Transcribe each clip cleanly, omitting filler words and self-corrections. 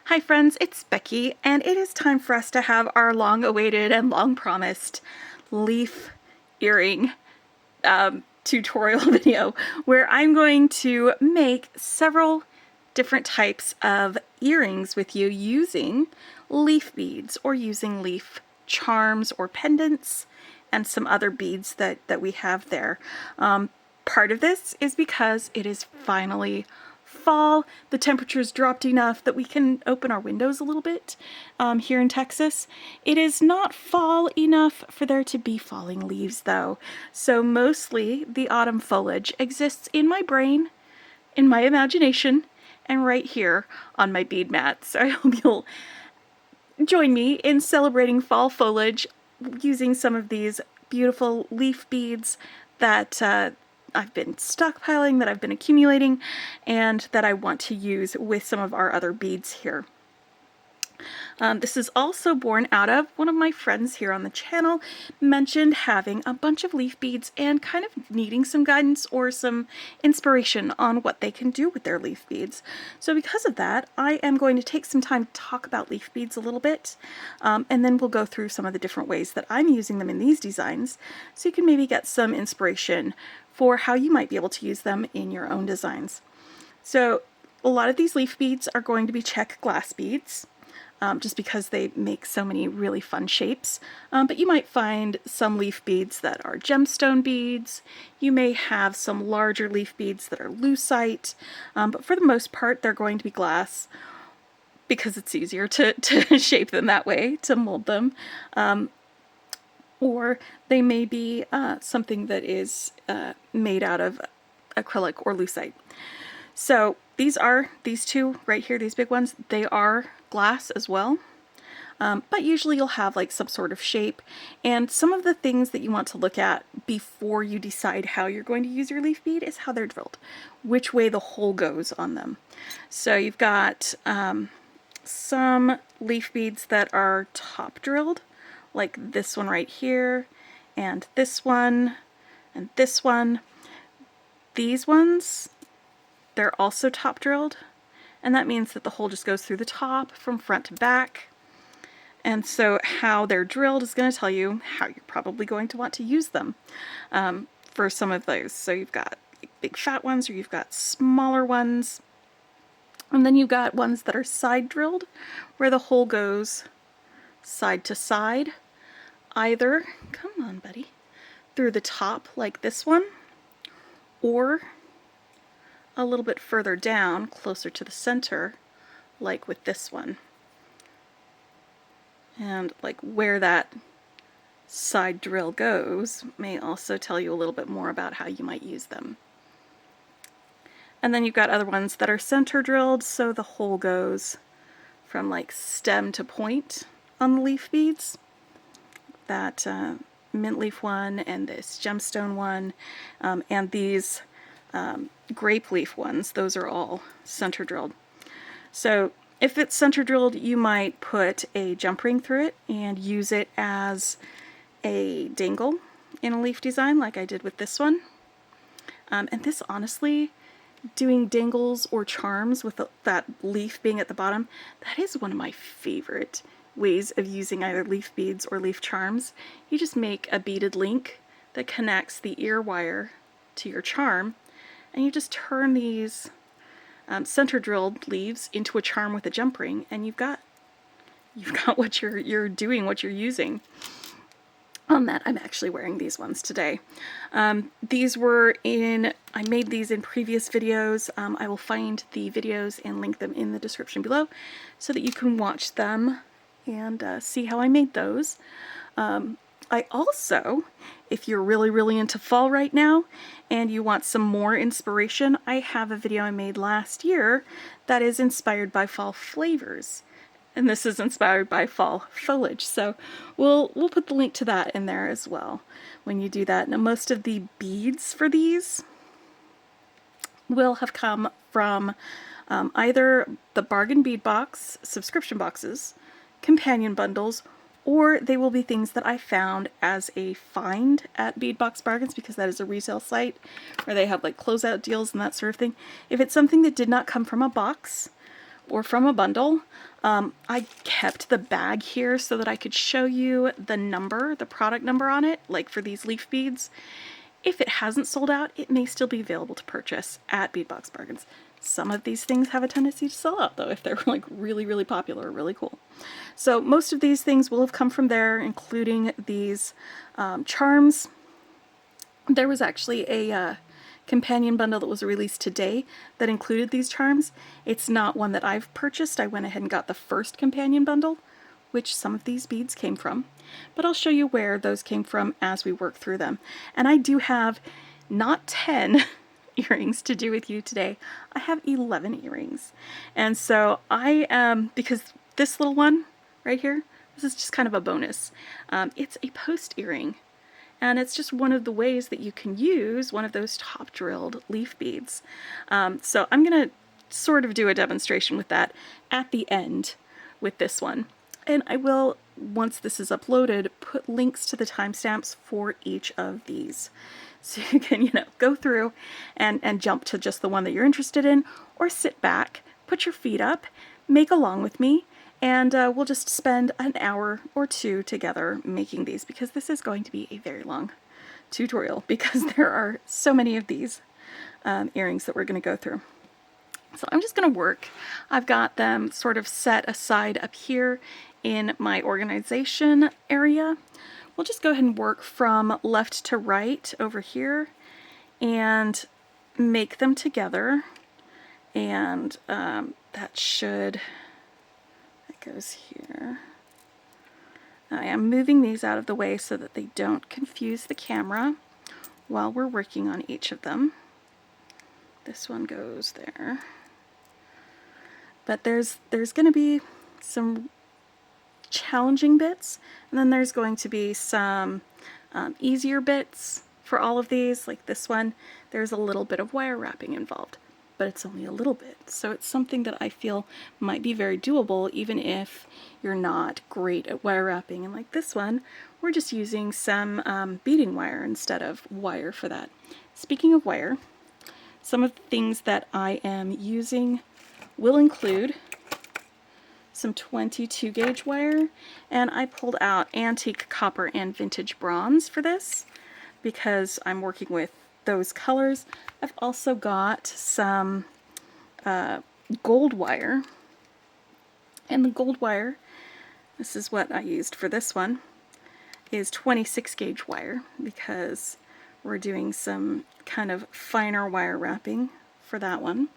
Hi friends, it's Becky, and it is time for us to have our long-awaited and long-promised leaf earring tutorial video where I'm going to make several different types of earrings with you using leaf beads or using leaf charms or pendants and some other beads that we have there. Part of this is because it is finally fall. The temperature's dropped enough that we can open our windows a little bit here in Texas. It is not fall enough for there to be falling leaves though. So mostly the autumn foliage exists in my brain, in my imagination, and right here on my bead mat. So I hope you'll join me in celebrating fall foliage using some of these beautiful leaf beads that I've been stockpiling, that I've been accumulating, and that I want to use with some of our other beads here. This is also born out of one of my friends here on the channel mentioned having a bunch of leaf beads and kind of needing some guidance or some inspiration on what they can do with their leaf beads. So because of that, I am going to take some time to talk about leaf beads a little bit, and then we'll go through some of the different ways that I'm using them in these designs so you can maybe get some inspiration for how you might be able to use them in your own designs. So a lot of these leaf beads are going to be check glass beads. Just because they make so many really fun shapes. But you might find some leaf beads that are gemstone beads. You may have some larger leaf beads that are lucite, but for the most part they're going to be glass because it's easier to shape them that way, to mold them. Or they may be something that is made out of acrylic or lucite. So these two right here, these big ones, they are glass as well. But usually you'll have like some sort of shape, and some of the things that you want to look at before you decide how you're going to use your leaf bead is how they're drilled, which way the hole goes on them. So you've got some leaf beads that are top drilled, like this one right here, and this one, and this one. These ones, they're also top drilled, and that means that the hole just goes through the top from front to back. And so how they're drilled is going to tell you how you're probably going to want to use them for some of those. So you've got big fat ones, or you've got smaller ones, and then you've got ones that are side drilled, where the hole goes side to side, either, come on buddy, through the top like this one, or a little bit further down, closer to the center, like with this one. And like where that side drill goes may also tell you a little bit more about how you might use them. And then you've got other ones that are center drilled, so the hole goes from like stem to point on the leaf beads. That mint leaf one, and this gemstone one, and these grape leaf ones, those are all center drilled. So if it's center drilled, you might put a jump ring through it and use it as a dangle in a leaf design like I did with this one. And this, honestly, doing dangles or charms with that leaf being at the bottom, that is one of my favorite ways of using either leaf beads or leaf charms. You just make a beaded link that connects the ear wire to your charm, and you just turn these center drilled leaves into a charm with a jump ring, and you've got what you're doing, what you're using. On that, I'm actually wearing these ones today. These were I made these in previous videos. I will find the videos and link them in the description below so that you can watch them and see how I made those. I also, if you're really into fall right now and you want some more inspiration, I have a video I made last year that is inspired by fall flavors. And this is inspired by fall foliage. So we'll put the link to that in there as well when you do that. Now, most of the beads for these will have come from either the bargain bead box, subscription boxes, companion bundles, or they will be things that I found as a find at Bead Box Bargains, because that is a resale site where they have like closeout deals and that sort of thing. If it's something that did not come from a box, or from a bundle. I kept the bag here so that I could show you the number, the product number on it, like for these leaf beads. If it hasn't sold out, it may still be available to purchase at Beadbox Bargains. Some of these things have a tendency to sell out though if they're like really, really popular or really cool. So most of these things will have come from there, including these charms. There was actually a companion bundle that was released today that included these charms. It's not one that I've purchased. I went ahead and got the first companion bundle, which some of these beads came from. But I'll show you where those came from as we work through them. And I do have not 10 earrings to do with you today. I have 11 earrings. And so I am, because this little one right here, this is just kind of a bonus. It's a post earring. And it's just one of the ways that you can use one of those top drilled leaf beads. So I'm going to sort of do a demonstration with that at the end with this one. And I will, once this is uploaded, put links to the timestamps for each of these. So you can, you know, go through and jump to just the one that you're interested in, or sit back, put your feet up, make along with me, and we'll just spend an hour or two together making these, because this is going to be a very long tutorial because there are so many of these earrings that we're going to go through. So I'm just going to work. I've got them sort of set aside up here in my organization area. We'll just go ahead and work from left to right over here and make them together. And that goes here. I am moving these out of the way so that they don't confuse the camera while we're working on each of them. This one goes there. But there's going to be some challenging bits, and then there's going to be some easier bits for all of these. Like this one, there's a little bit of wire wrapping involved, but it's only a little bit. So it's something that I feel might be very doable even if you're not great at wire wrapping. And like this one, we're just using some beading wire instead of wire for that. Speaking of wire, some of the things that I am using will include some 22 gauge wire, and I pulled out antique copper and vintage bronze for this because I'm working with those colors. I've also got some gold wire, and the gold wire, this is what I used for this one, is 26 gauge wire because we're doing some kind of finer wire wrapping for that one.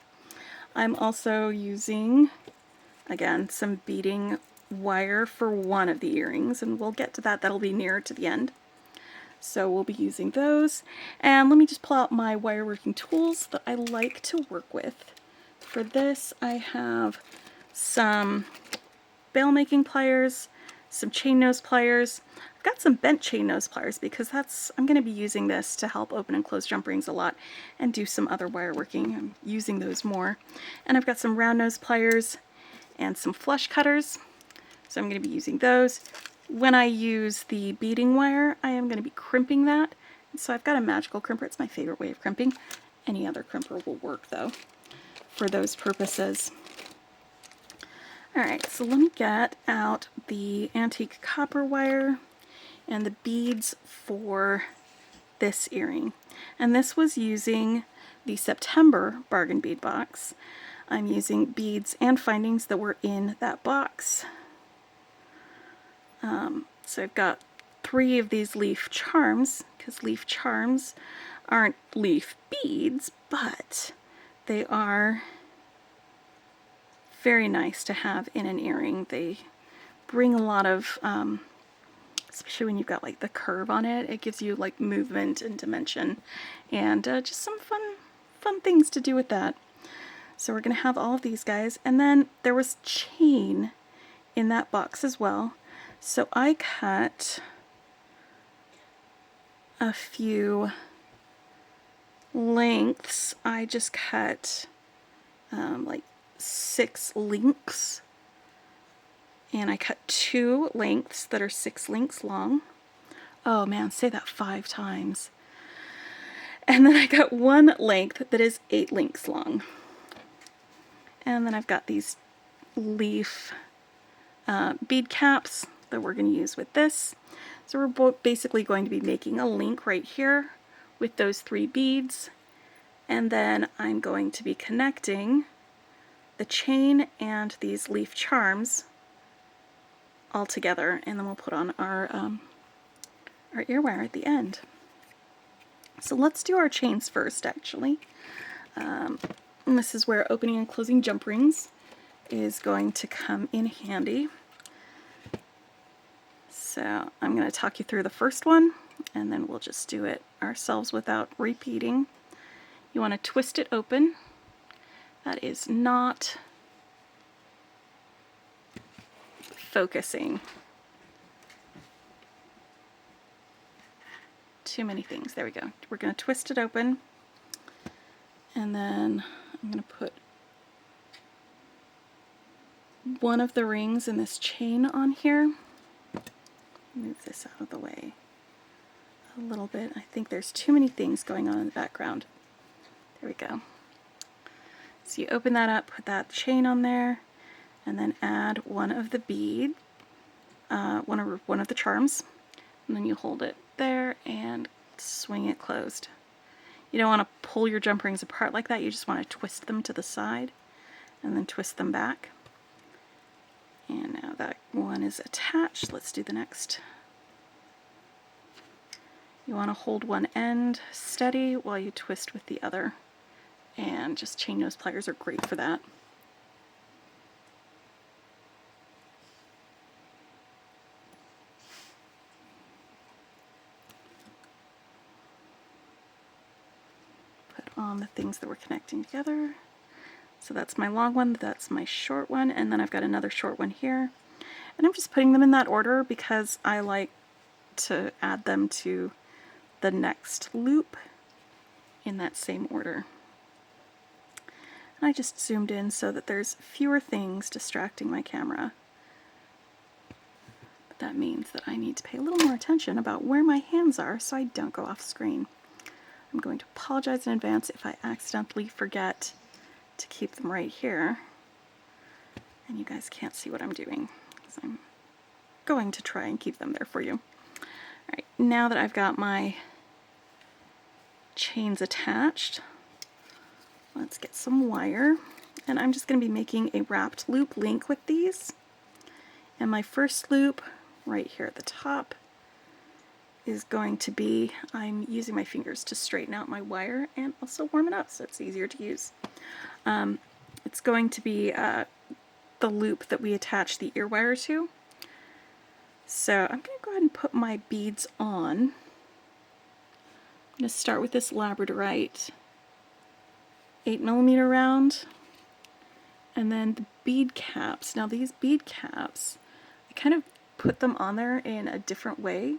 I'm also using, again, some beading wire for one of the earrings, and we'll get to that. That'll be nearer to the end. So we'll be using those. And let me just pull out my wire working tools that I like to work with. For this, I have some bail making pliers, some chain nose pliers. I've got some bent chain nose pliers because I'm going to be using this to help open and close jump rings a lot and do some other wire working. I'm using those more. And I've got some round nose pliers and some flush cutters. So I'm going to be using those. When I use the beading wire, I am going to be crimping that. And so I've got a magical crimper. It's my favorite way of crimping. Any other crimper will work though for those purposes. Alright, so let me get out the antique copper wire and the beads for this earring. And this was using the September bargain bead box. I'm using beads and findings that were in that box. So I've got 3 of these leaf charms, because leaf charms aren't leaf beads, but they are very nice to have in an earring. They bring a lot of, especially when you've got like the curve on it, it gives you like movement and dimension, and just some fun things to do with that. So we're going to have all of these guys, and then there was chain in that box as well. So I cut a few lengths. I just cut like 6 links, and I cut 2 lengths that are 6 links long. Oh man, say that 5 times. And then I got 1 length that is 8 links long. And then I've got these leaf bead caps that we're going to use with this. So we're basically going to be making a link right here with those 3 beads, and then I'm going to be connecting the chain and these leaf charms all together, and then we'll put on our earwire at the end. So let's do our chains first, actually. And this is where opening and closing jump rings is going to come in handy. So I'm going to talk you through the first one, and then we'll just do it ourselves without repeating. You want to twist it open. That is not focusing. Too many things. There we go. We're going to twist it open, and then I'm going to put one of the rings in this chain on here. Move this out of the way a little bit. I think there's too many things going on in the background. There we go. So you open that up, put that chain on there, and then add one of the bead, one of the charms, and then you hold it there and swing it closed. You don't want to pull your jump rings apart like that. You just want to twist them to the side and then twist them back. And now that one is attached, let's do the next. You want to hold one end steady while you twist with the other. And just chain nose pliers are great for that. Put on the things that we're connecting together. So that's my long one, that's my short one, and then I've got another short one here. And I'm just putting them in that order because I like to add them to the next loop in that same order. And I just zoomed in so that there's fewer things distracting my camera. But that means that I need to pay a little more attention about where my hands are so I don't go off screen. I'm going to apologize in advance if I accidentally forget to keep them right here and you guys can't see what I'm doing, because I'm going to try and keep them there for you. Alright, now that I've got my chains attached, let's get some wire, and I'm just going to be making a wrapped loop link with these. And my first loop right here at the top is going to be, I'm using my fingers to straighten out my wire and also warm it up so it's easier to use. It's going to be the loop that we attach the ear wire to. So I'm going to go ahead and put my beads on. I'm going to start with this labradorite 8mm round, and then the bead caps. Now these bead caps, I kind of put them on there in a different way.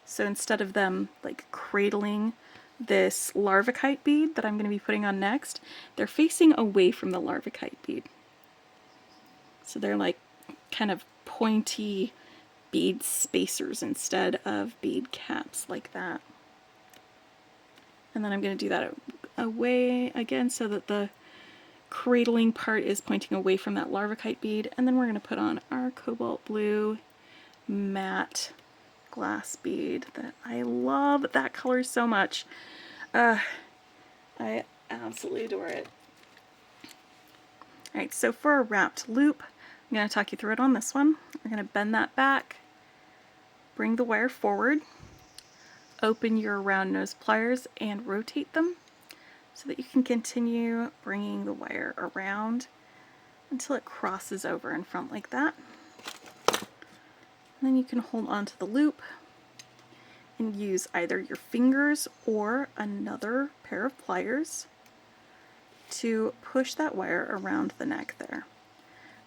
So instead of them like cradling this larvikite bead that I'm going to be putting on next, they're facing away from the larvikite bead. So they're like kind of pointy bead spacers instead of bead caps like that. And then I'm going to do that away again so that the cradling part is pointing away from that larvikite bead. And then we're going to put on our cobalt blue matte glass bead that I love. That color so much. I absolutely adore it. Alright, so for a wrapped loop, I'm going to talk you through it on this one. We're going to bend that back, bring the wire forward, open your round nose pliers and rotate them so that you can continue bringing the wire around until it crosses over in front like that. And then you can hold onto the loop and use either your fingers or another pair of pliers to push that wire around the neck there.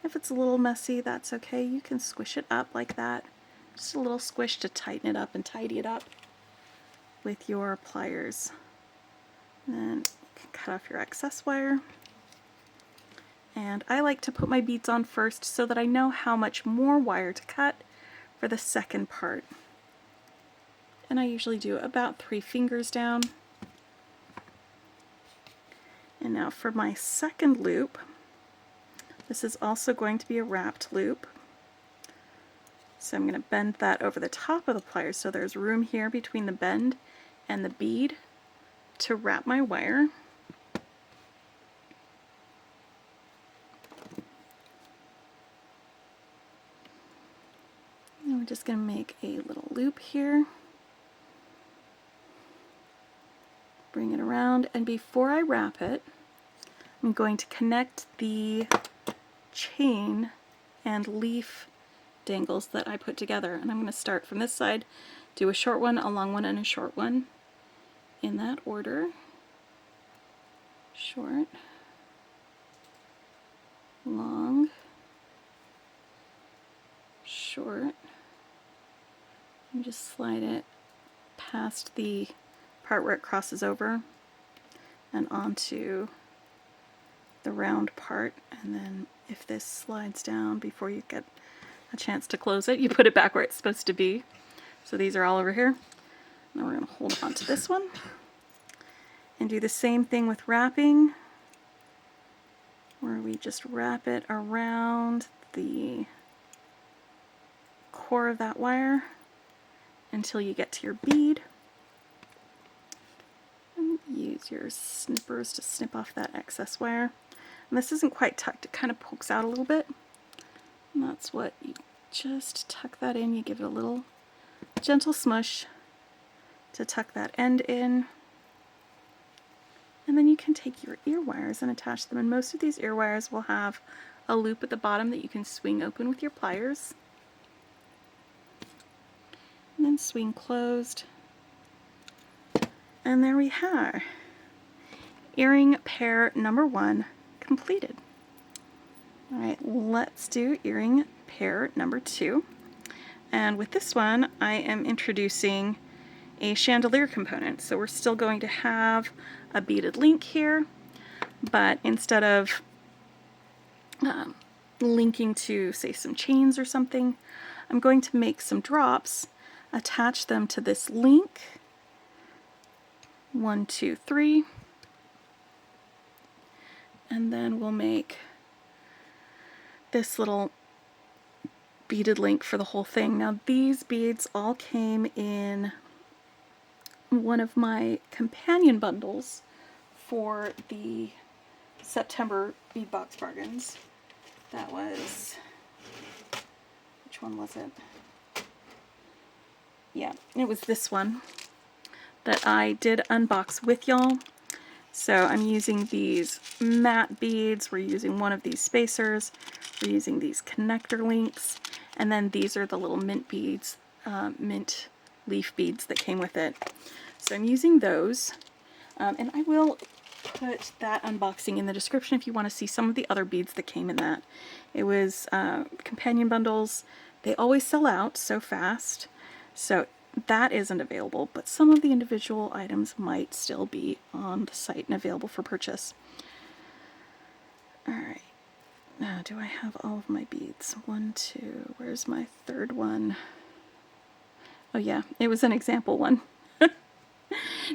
If it's a little messy, that's okay. You can squish it up like that. Just a little squish to tighten it up and tidy it up with your pliers. And then you can cut off your excess wire. And I like to put my beads on first so that I know how much more wire to cut for the second part. And I usually do about 3 fingers down. And now for my second loop, This is also going to be a wrapped loop. So I'm going to bend that over the top of the pliers so there's room here between the bend and the bead to wrap my wire. And we're just going to make a little loop here. Bring it around, and before I wrap it, I'm going to connect the chain and leaf dangles that I put together. And I'm going to start from this side, do a short one, a long one, and a short one in that order. Short, long, short, and just slide it past the part where it crosses over and onto the round part, and then if this slides down before you get a chance to close it, you put it back where it's supposed to be. So these are all over here. Now we're going to hold on to this one and do the same thing with wrapping, where we just wrap it around the core of that wire until you get to your bead. And use your snippers to snip off that excess wire. And this isn't quite tucked, it kind of pokes out a little bit. And that's what you just tuck that in. You give it a little gentle smush to tuck that end in. And then you can take your ear wires and attach them. And most of these ear wires will have a loop at the bottom that you can swing open with your pliers. And then swing closed. And there we are. Earring pair number 1 completed. Alright, let's do earring pair number 2. And with this one, I am introducing a chandelier component. So we're still going to have a beaded link here, but instead of linking to, say, some chains or something, I'm going to make some drops, attach them to this link. 1, 2, 3. And then we'll make this little beaded link for the whole thing. Now these beads all came in one of my companion bundles for the September bead box bargains. That was, which one was it? Yeah, it was this one that I did unbox with y'all. So I'm using these matte beads, we're using one of these spacers, we're using these connector links, and then these are the little mint beads, mint leaf beads that came with it. So I'm using those, and I will put that unboxing in the description if you want to see some of the other beads that came in that. It was companion bundles. They always sell out so fast, so that isn't available, but some of the individual items might still be on the site and available for purchase. Alright, now do I have all of my beads? 1, 2, where's my third one? Oh yeah, it was an example one.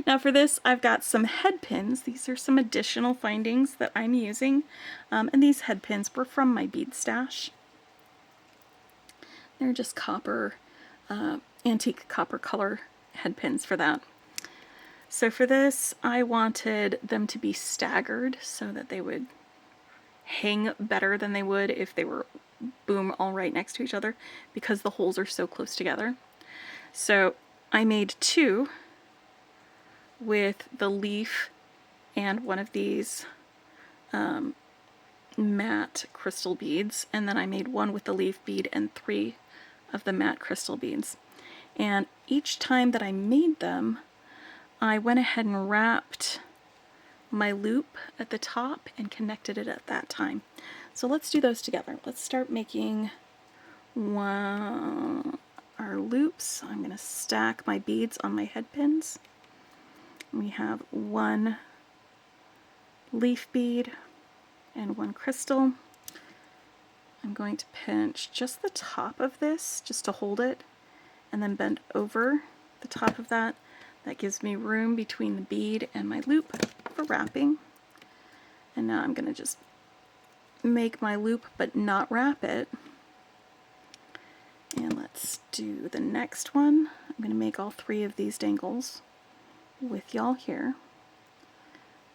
Now for this, I've got some head pins. These are some additional findings that I'm using, and these head pins were from my bead stash. They're just copper, antique copper color head pins for that. So for this, I wanted them to be staggered so that they would hang better than they would if they were, boom, all right next to each other, because the holes are so close together. So I made 2 with the leaf and one of these matte crystal beads, and then I made 1 with the leaf bead and 3 of the matte crystal beads. And each time that I made them, I went ahead and wrapped my loop at the top and connected it at that time. So let's do those together. Let's start making our loops. I'm going to stack my beads on my head pins. We have 1 leaf bead and 1 crystal. I'm going to pinch just the top of this just to hold it, and then bend over the top of that. That gives me room between the bead and my loop for wrapping. And now I'm going to just make my loop but not wrap it. And let's do the next one. I'm going to make all 3 of these dangles with y'all here.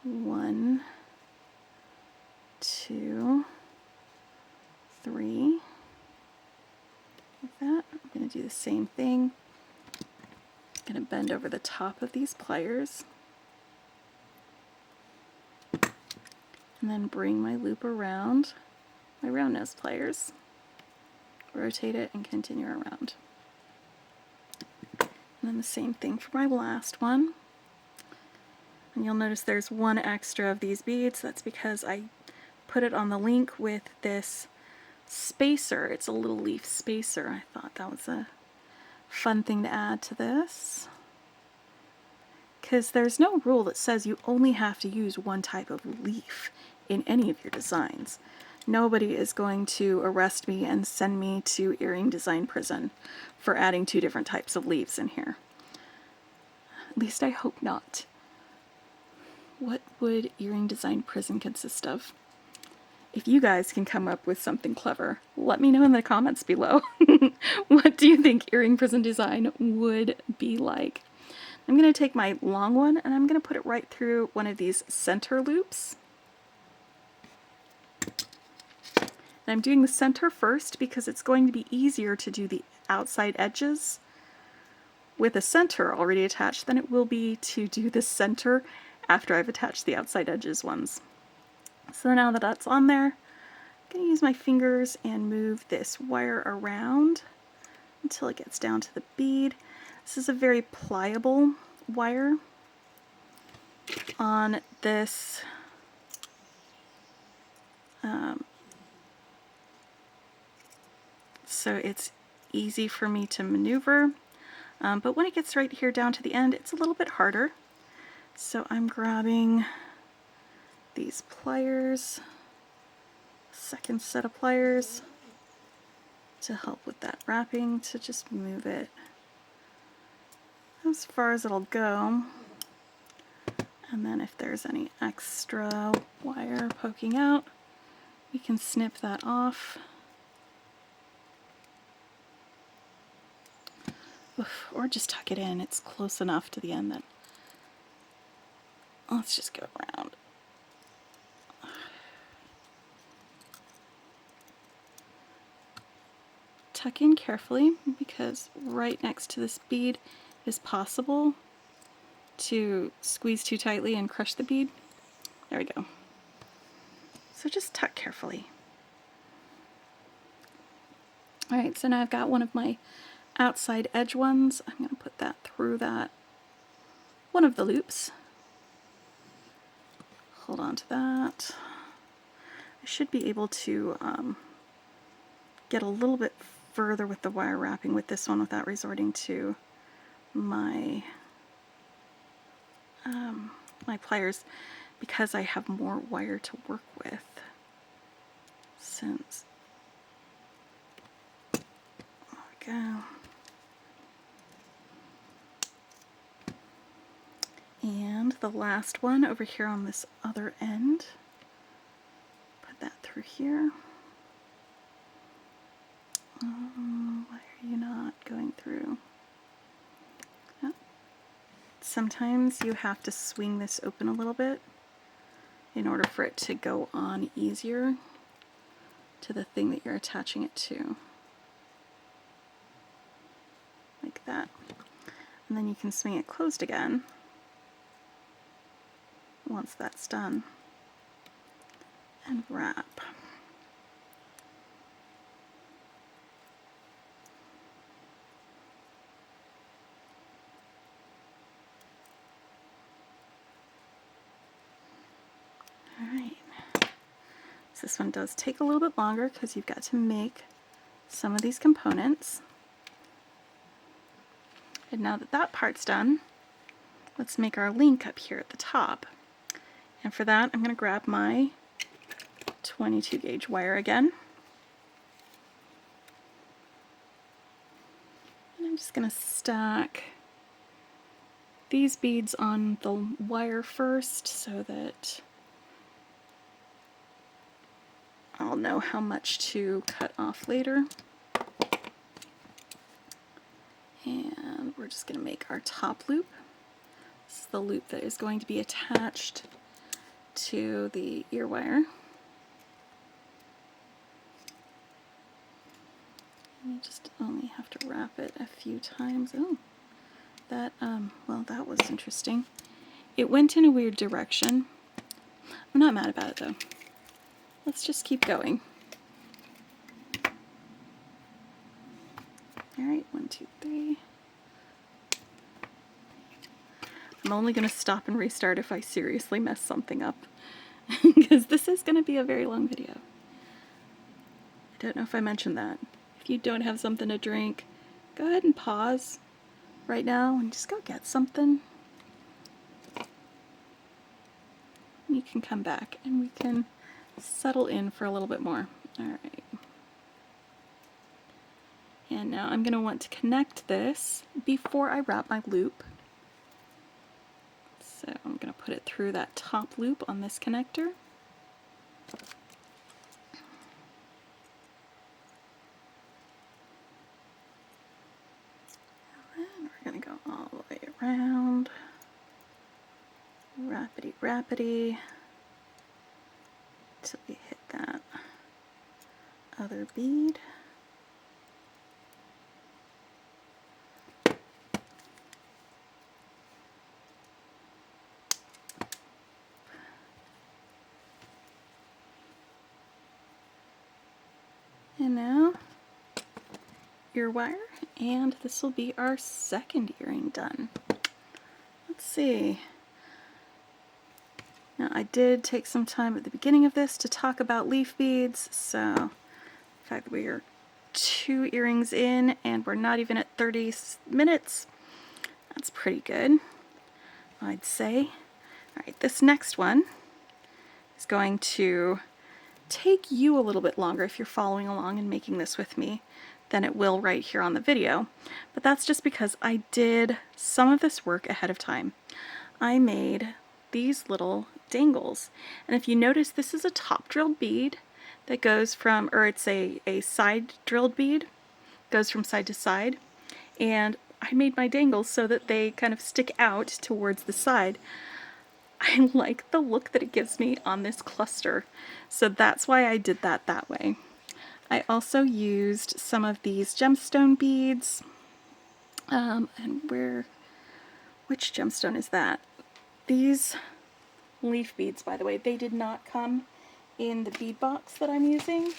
1, 2, 3. Like that. I'm going to do the same thing. I'm going to bend over the top of these pliers. And then bring my loop around my round nose pliers. Rotate it and continue around. And then the same thing for my last one. And you'll notice there's 1 extra of these beads. That's because I put it on the link with this spacer. It's a little leaf spacer. I thought that was a fun thing to add to this. Because there's no rule that says you only have to use 1 type of leaf in any of your designs. Nobody is going to arrest me and send me to earring design prison for adding 2 different types of leaves in here. At least I hope not. What would earring design prison consist of? If you guys can come up with something clever, let me know in the comments below. What do you think earring prison design would be like? I'm going to take my long one and I'm going to put it right through one of these center loops. And I'm doing the center first because it's going to be easier to do the outside edges with a center already attached than it will be to do the center after I've attached the outside edges ones. So now that that's on there, I'm going to use my fingers and move this wire around until it gets down to the bead. This is a very pliable wire. On this so it's easy for me to maneuver, but when it gets right here down to the end, it's a little bit harder. So I'm grabbing these pliers, second set of pliers, to help with that wrapping, to just move it as far as it'll go. And then if there's any extra wire poking out, we can snip that off. Oof, or just tuck it in. It's close enough to the end that... Let's just go around. Tuck in carefully, because right next to this bead is possible to squeeze too tightly and crush the bead. There we go. So just tuck carefully. Alright, so now I've got one of my outside edge ones. I'm going to put that through that one of the loops. Hold on to that. I should be able to get a little bit further with the wire wrapping with this one without resorting to my my pliers, because I have more wire to work with. Since there we go. And the last one over here on this other end, put that through here. Why are you not going through? Oh. Sometimes you have to swing this open a little bit in order for it to go on easier to the thing that you're attaching it to. Like that. And then you can swing it closed again once that's done, and wrap. Alright, so this one does take a little bit longer because you've got to make some of these components. And now that that part's done, let's make our link up here at the top. And for that, I'm going to grab my 22 gauge wire again. And I'm just going to stack these beads on the wire first so that I'll know how much to cut off later. And we're just going to make our top loop. This is the loop that is going to be attached to the ear wire. You just only have to wrap it a few times. Oh, that, well, that was interesting. It went in a weird direction. I'm not mad about it though. Let's just keep going. All right, 1, 2, 3. I'm only going to stop and restart if I seriously mess something up, because this is going to be a very long video. I don't know if I mentioned that. If you don't have something to drink, go ahead and pause right now and just go get something. You can come back and we can settle in for a little bit more. All right. And now I'm going to want to connect this before I wrap my loop. So I'm going to put it through that top loop on this connector. And then we're going to go all the way around. Rapidy, rapidy. Till we hit that other bead. And now, ear wire, and this will be our second earring done. Let's see. Now I did take some time at the beginning of this to talk about leaf beads, so the fact that we are 2 earrings in and we're not even at 30 minutes, that's pretty good, I'd say. Alright, this next one is going to take you a little bit longer if you're following along and making this with me than it will right here on the video. But that's just because I did some of this work ahead of time. I made these little dangles. And if you notice, this is a top drilled bead that goes from, or it's a side drilled bead, goes from side to side. And I made my dangles so that they kind of stick out towards the side. I like the look that it gives me on this cluster, so that's why I did that way. I also used some of these gemstone beads, and which gemstone is that? These leaf beads, by the way, they did not come in the bead box that I'm using.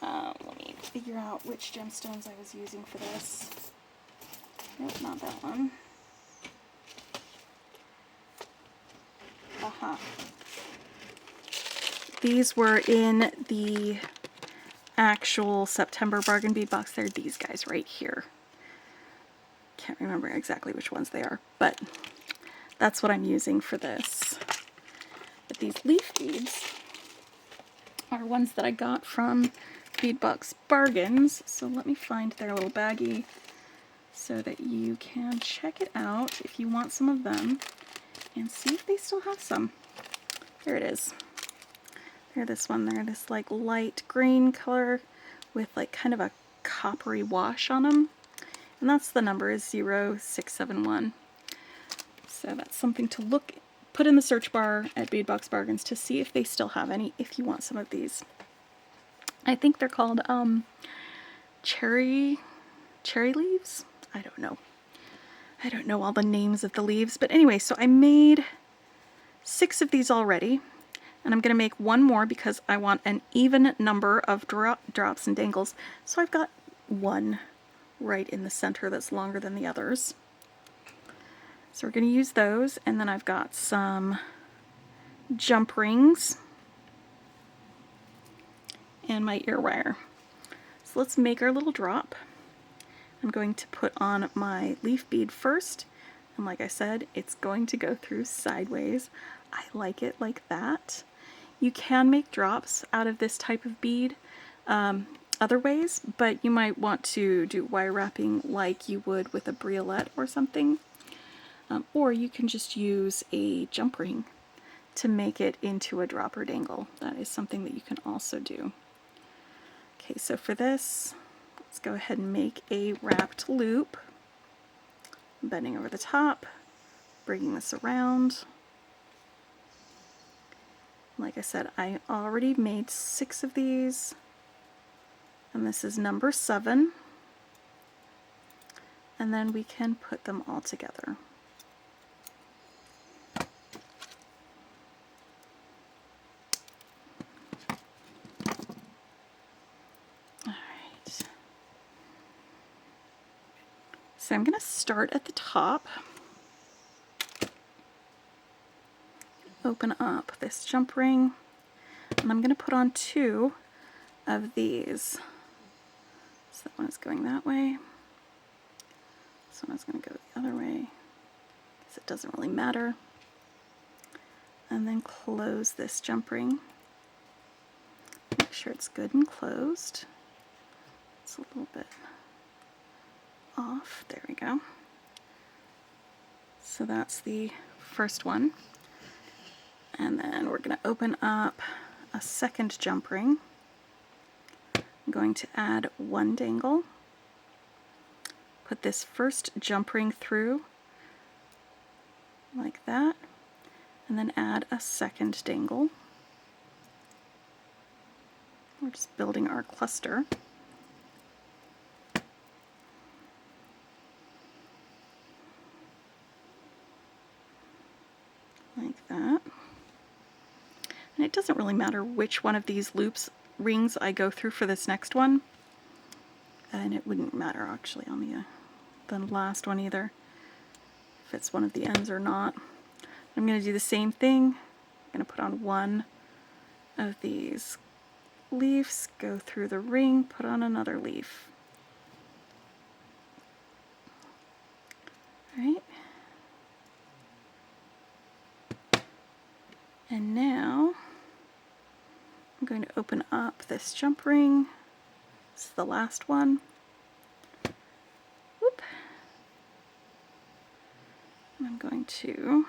Let me figure out which gemstones I was using for this. Nope, not that one. Aha. These were in the actual September bargain bead box. They're these guys right here. Can't remember exactly which ones they are, but that's what I'm using for this. But these leaf beads are ones that I got from Bead Box Bargains. So let me find their little baggie so that you can check it out if you want some of them and see if they still have some. There it is. They're this one. They're this like light green color with like kind of a coppery wash on them. And that's the number is 0671. So that's something to put in the search bar at Bead Box Bargains to see if they still have any, if you want some of these. I think they're called cherry leaves? I don't know. I don't know all the names of the leaves, but anyway, so I made 6 of these already, and I'm going to make one more because I want an even number of drops and dangles. So I've got one right in the center that's longer than the others. So we're going to use those, and then I've got some jump rings and my ear wire. So let's make our little drop. I'm going to put on my leaf bead first, and like I said, it's going to go through sideways. I like it like that. You can make drops out of this type of bead other ways, but you might want to do wire wrapping like you would with a briolette or something. Or you can just use a jump ring to make it into a dropper dangle. That is something that you can also do. Okay, so for this, let's go ahead and make a wrapped loop. Bending over the top, bringing this around. Like I said, I already made 6 of these, and this is number 7. And then we can put them all together. Alright. So I'm going to start at the top. Open up this jump ring, and I'm going to put on 2 of these. So that one is going that way. This one is going to go the other way, because it doesn't really matter. And then close this jump ring. Make sure it's good and closed. It's a little bit off. There we go. So that's the first one. And then we're going to open up a second jump ring. I'm going to add 1 dangle. Put this first jump ring through like that, and then add a second dangle. We're just building our cluster. Like that. And it doesn't really matter which one of these rings I go through for this next one. And it wouldn't matter actually on the last one either, if it's one of the ends or not. I'm going to do the same thing. I'm going to put on 1 of these leaves, go through the ring, put on another leaf. Alright. And now I'm going to open up this jump ring. This is the last one. Whoop. And I'm going to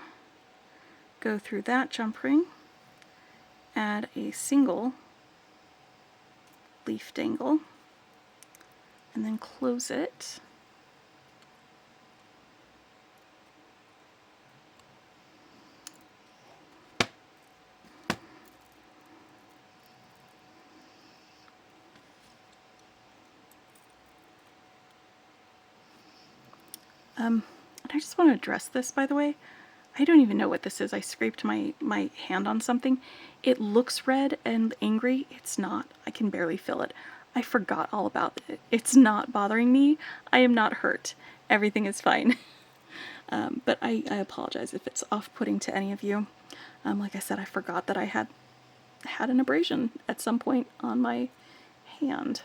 go through that jump ring, add a single leaf dangle, and then close it. And I just want to address this, by the way. I don't even know what this is. I scraped my hand on something. It looks red and angry. It's not. I can barely feel it. I forgot all about it. It's not bothering me. I am not hurt. Everything is fine. But I apologize if it's off-putting to any of you. Like I said, I forgot that I had an abrasion at some point on my hand.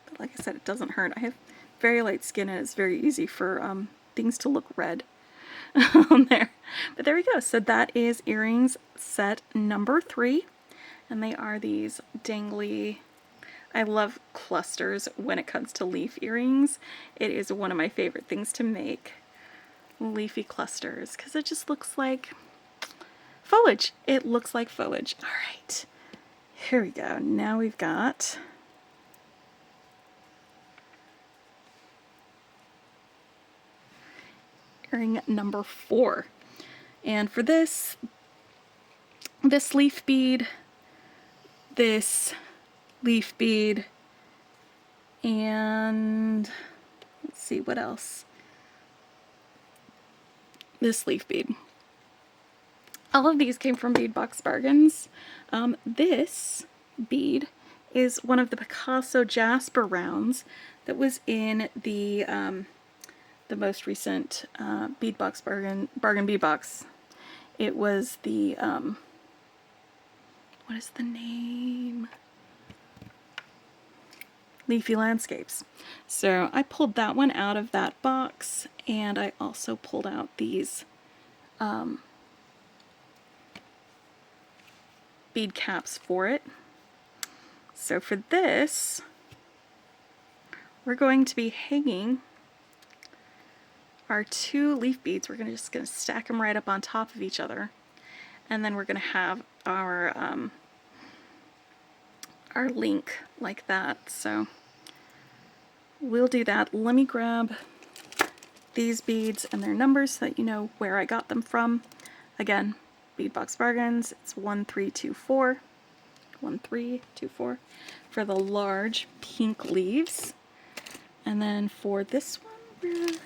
But like I said, it doesn't hurt. I have very light skin, and it's very easy for things to look red on there. But there we go. So that is earrings set number 3, and they are these dangly. I love clusters when it comes to leaf earrings. It is one of my favorite things to make, leafy clusters, because it just looks like foliage. It looks like foliage. All right, here we go. Now we've got earring number 4. And for this leaf bead, this leaf bead, and let's see what else. This leaf bead. All of these came from Bead Box Bargains. This bead is one of the Picasso Jasper rounds that was in the most recent Bead Box Bargain Bead Box. It was the what is the name? Leafy Landscapes. So I pulled that one out of that box, and I also pulled out these bead caps for it. So for this, we're going to be hanging our 2 leaf beads, we're just gonna stack them right up on top of each other. And then we're gonna have our link like that. So we'll do that. Let me grab these beads and their numbers so that you know where I got them from. Again, Beadbox Bargains, it's 1324. 1324 for the large pink leaves. And then for this one,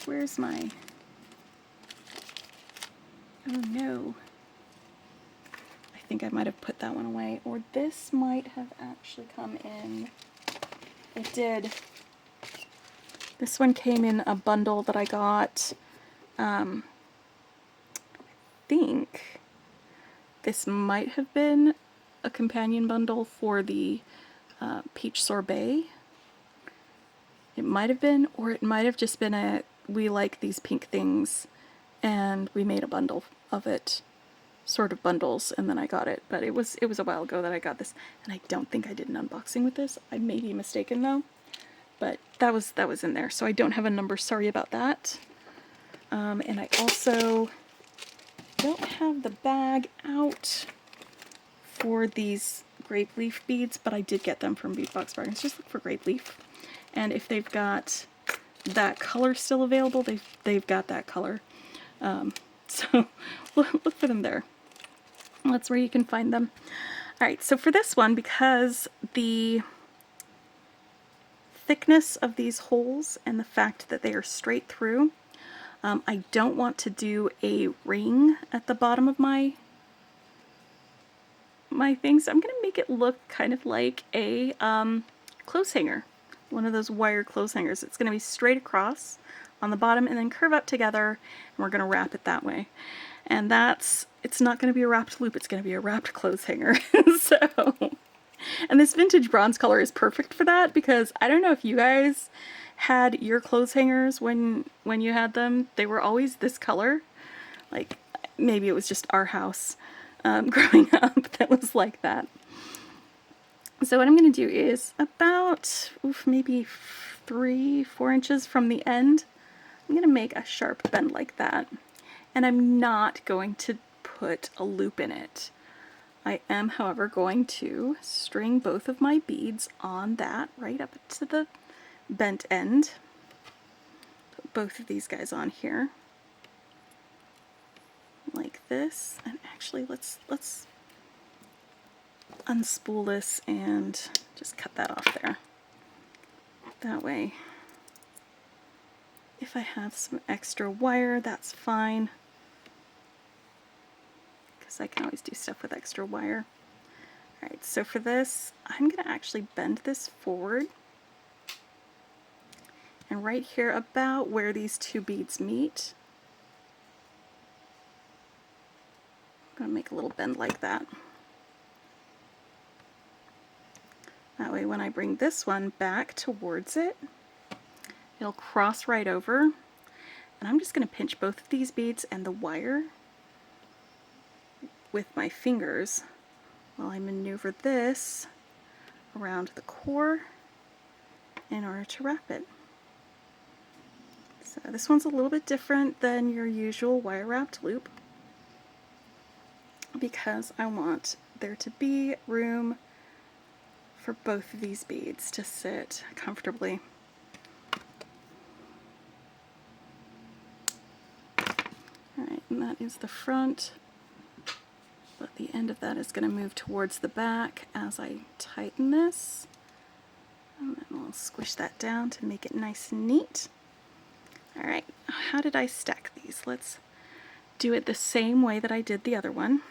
where's my, oh no, I think I might have put that one away, or this might have actually come in, it did. This one came in a bundle that I got, I think this might have been a companion bundle for the peach sorbet. It might have been, or it might have just been a, we like these pink things and we made a bundle of it, sort of bundles, and then I got it. But it was a while ago that I got this, and I don't think I did an unboxing with this. I may be mistaken though, but that was in there, so I don't have a number, sorry about that. And I also don't have the bag out for these grape leaf beads, but I did get them from Beadbox Bargains. Just look for grape leaf, and if they've got that color still available, they've got that color. So look for them there. That's where you can find them. All right, so for this one, because the thickness of these holes and the fact that they are straight through, I don't want to do a ring at the bottom of my thing, so I'm going to make it look kind of like a clothes hanger, one of those wire clothes hangers. It's going to be straight across on the bottom and then curve up together, and we're going to wrap it that way. And it's not going to be a wrapped loop, it's going to be a wrapped clothes hanger. So, and this vintage bronze color is perfect for that, because I don't know if you guys had your clothes hangers when you had them. They were always this color. Like, maybe it was just our house growing up that was like that. So what I'm going to do is about maybe 3-4 inches from the end, I'm going to make a sharp bend like that. And I'm not going to put a loop in it. I am, however, going to string both of my beads on that right up to the bent end. Put both of these guys on here like this. And actually, let's unspool this and just cut that off there. That way, if I have some extra wire, that's fine, because I can always do stuff with extra wire. Alright, so for this, I'm going to actually bend this forward, and right here about where these 2 beads meet, I'm going to make a little bend like that. That way when I bring this one back towards it, it'll cross right over, and I'm just going to pinch both of these beads and the wire with my fingers while I maneuver this around the core in order to wrap it. So this one's a little bit different than your usual wire wrapped loop, because I want there to be room for both of these beads to sit comfortably. Alright, and that is the front, but the end of that is going to move towards the back as I tighten this. And then we'll squish that down to make it nice and neat. Alright, how did I stack these? Let's do it the same way that I did the other one.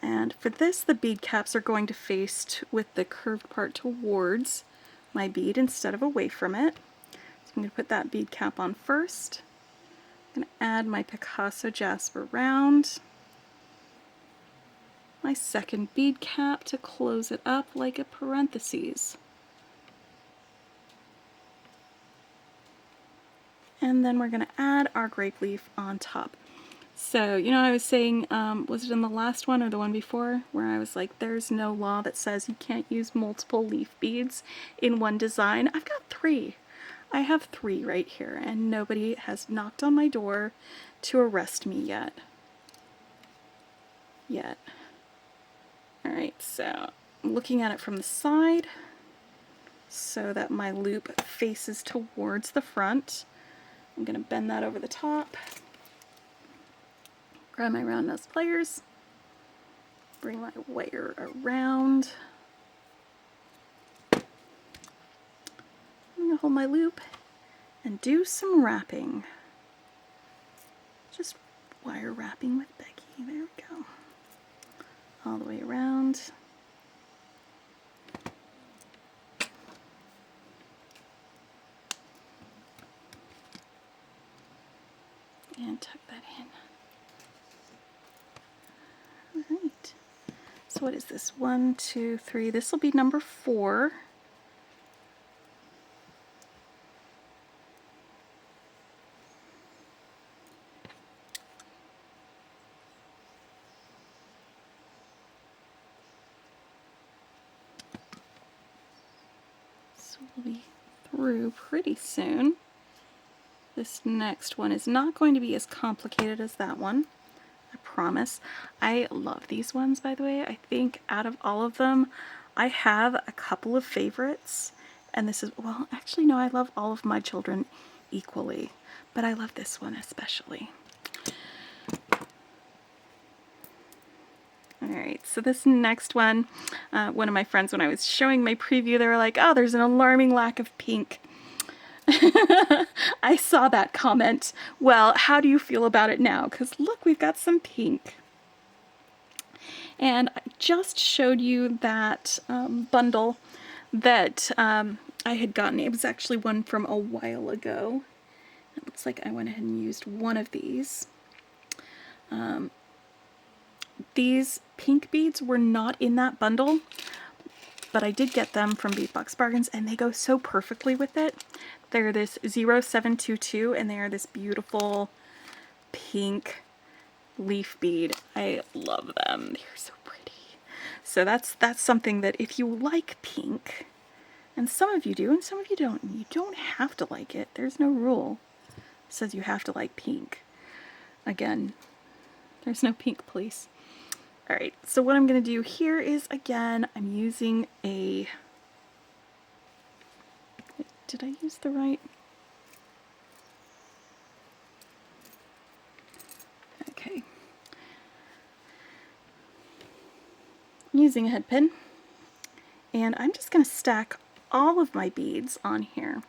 And for this, the bead caps are going to face with the curved part towards my bead instead of away from it. So I'm going to put that bead cap on first. I'm going to add my Picasso Jasper round, my second bead cap to close it up like a parentheses. And then we're going to add our grape leaf on top. So, you know, I was saying, was it in the last one or the one before, where I was like, there's no law that says you can't use multiple leaf beads in one design. I've got 3. I have 3 right here, and nobody has knocked on my door to arrest me yet. Alright, so I'm looking at it from the side so that my loop faces towards the front. I'm going to bend that over the top, grab my round nose pliers, bring my wire around. I'm going to hold my loop and do some wrapping. Just wire wrapping with Beki. There we go. All the way around. And tuck that in. Alright. So what is this? 1, 2, 3. This will be number 4. So we'll be through pretty soon. This next one is not going to be as complicated as that one, I promise. I love these ones, by the way. I think out of all of them, I have a couple of favorites. And this is, well, actually, no, I love all of my children equally, but I love this one especially. Alright, so this next one, one of my friends, when I was showing my preview, they were like, oh, there's an alarming lack of pink. I saw that comment. Well, how do you feel about it now? Because look, we've got some pink. And I just showed you that bundle that I had gotten. It was actually one from a while ago. It looks like I went ahead and used one of these. These pink beads were not in that bundle, but I did get them from Beadbox Bargains, and they go so perfectly with it. They're this 0722, and they are this beautiful pink leaf bead. I love them. They're so pretty. So that's something that if you like pink, and some of you do, and some of you don't, and you don't have to like it. There's no rule that says you have to like pink. Again, there's no pink police. Alright, so what I'm going to do here is, again, I'm using a... Did I use the right? Okay. I'm using a head pin, and I'm just going to stack all of my beads on here.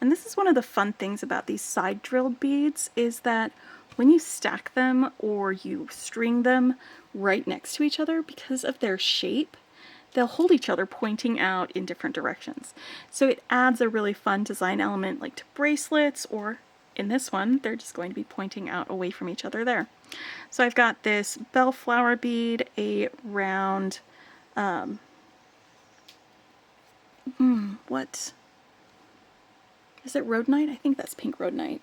And this is one of the fun things about these side drilled beads, is that when you stack them or you string them right next to each other, because of their shape, they'll hold each other pointing out in different directions. So it adds a really fun design element, like to bracelets, or in this one, they're just going to be pointing out away from each other there. So I've got this bellflower bead, a round, what? Is it rhodonite? I think that's pink rhodonite.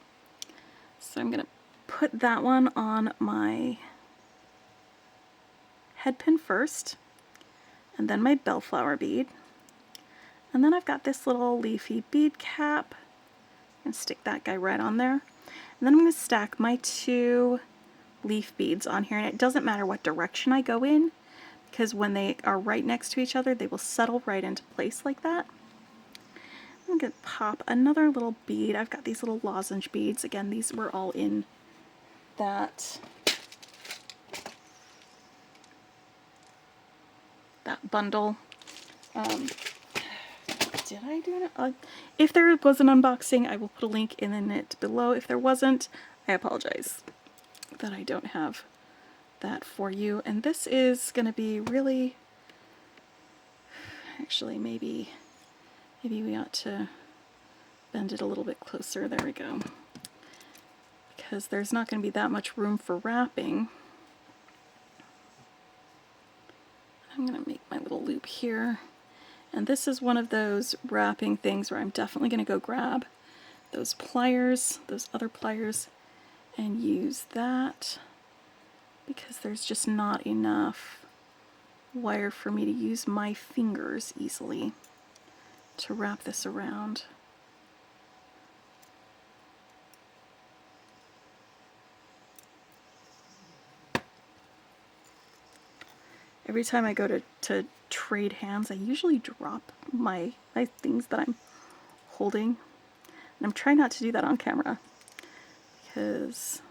So I'm going to put that one on my head pin first, and then my bellflower bead. And then I've got this little leafy bead cap. I'm going to stick that guy right on there. And then I'm going to stack my 2 leaf beads on here. And it doesn't matter what direction I go in, because when they are right next to each other, they will settle right into place like that. I'm going to pop another little bead. I've got these little lozenge beads. Again, these were all in that bundle. Did I do it? If there was an unboxing, I will put a link in it below. If there wasn't, I apologize that I don't have that for you. And this is going to be really... Actually, maybe we ought to bend it a little bit closer. There we go. Because there's not going to be that much room for wrapping. I'm going to make my little loop here. And this is one of those wrapping things where I'm definitely going to go grab those pliers, those other pliers, and use that, because there's just not enough wire for me to use my fingers easily to wrap this around. Every time I go to trade hands, I usually drop my things that I'm holding. And I'm trying not to do that on camera because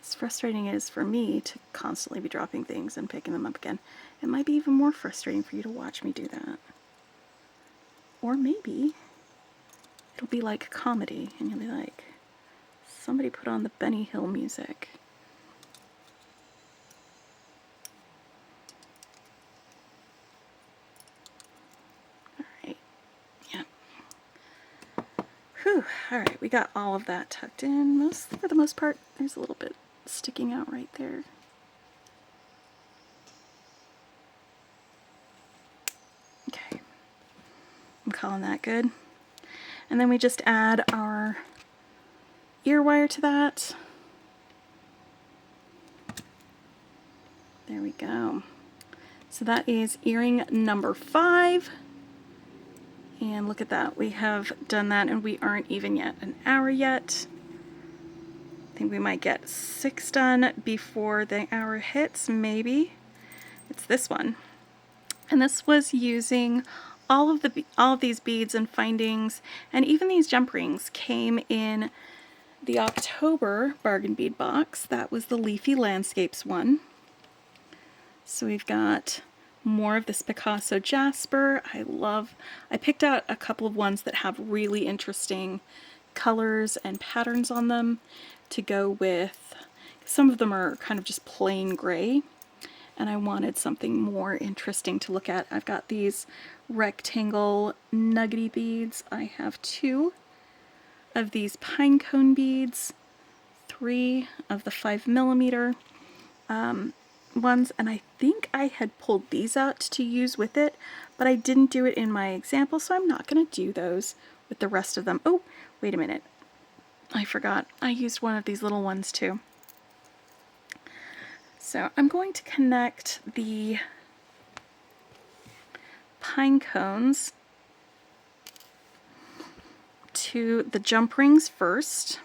as frustrating it is for me to constantly be dropping things and picking them up again, it might be even more frustrating for you to watch me do that. Or maybe it'll be like comedy and you'll be like, somebody put on the Benny Hill music. Alright, yeah. Whew, alright, we got all of that tucked in. For the most part, there's a little bit sticking out right there. Okay, I'm calling that good. And then we just add our ear wire to that. There we go. So that is earring number 5. And look at that, we have done that and we aren't even yet an hour yet. I think we might get 6 done before the hour hits, maybe. It's this one. And this was using all of these beads and findings, and even these jump rings came in the October bargain bead box. That was the Leafy Landscapes one. So we've got more of this Picasso Jasper. I picked out a couple of ones that have really interesting colors and patterns on them to go with. Some of them are kind of just plain gray, and I wanted something more interesting to look at. I've got these rectangle nuggety beads. I have 2 of these pinecone beads, 3 of the 5mm ones, and I think I had pulled these out to use with it, but I didn't do it in my example, so I'm not going to do those with the rest of them. Oh, wait a minute. I forgot. I used one of these little ones too. So I'm going to connect the pine cones to the jump rings first.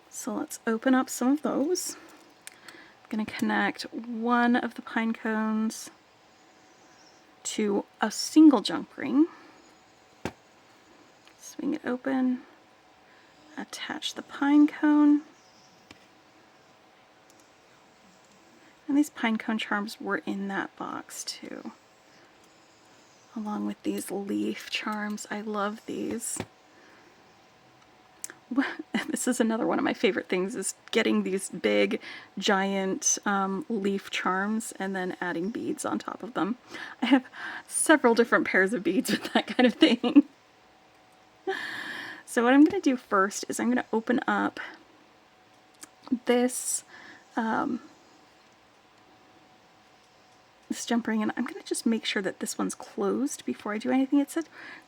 So let's open up some of those. I'm going to connect one of the pine cones to a single jump ring. Swing it open, attach the pine cone. And these pine cone charms were in that box too, along with these leaf charms. I love these. This is another one of my favorite things, is getting these big giant leaf charms and then adding beads on top of them. I have several different pairs of beads with that kind of thing. So what I'm going to do first is I'm going to open up this this jump ring, and I'm going to just make sure that this one's closed before I do anything. It's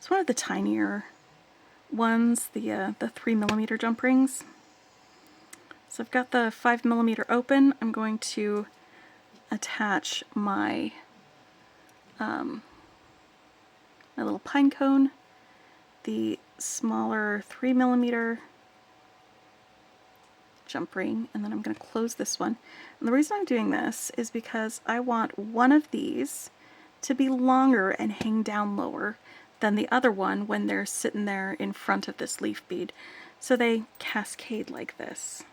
one of the tinier ones, the 3mm jump rings. So I've got the 5mm open. I'm going to attach my my little pine cone, the smaller 3mm jump ring, and then I'm going to close this one. And the reason I'm doing this is because I want one of these to be longer and hang down lower than the other one when they're sitting there in front of this leaf bead, so they cascade like this.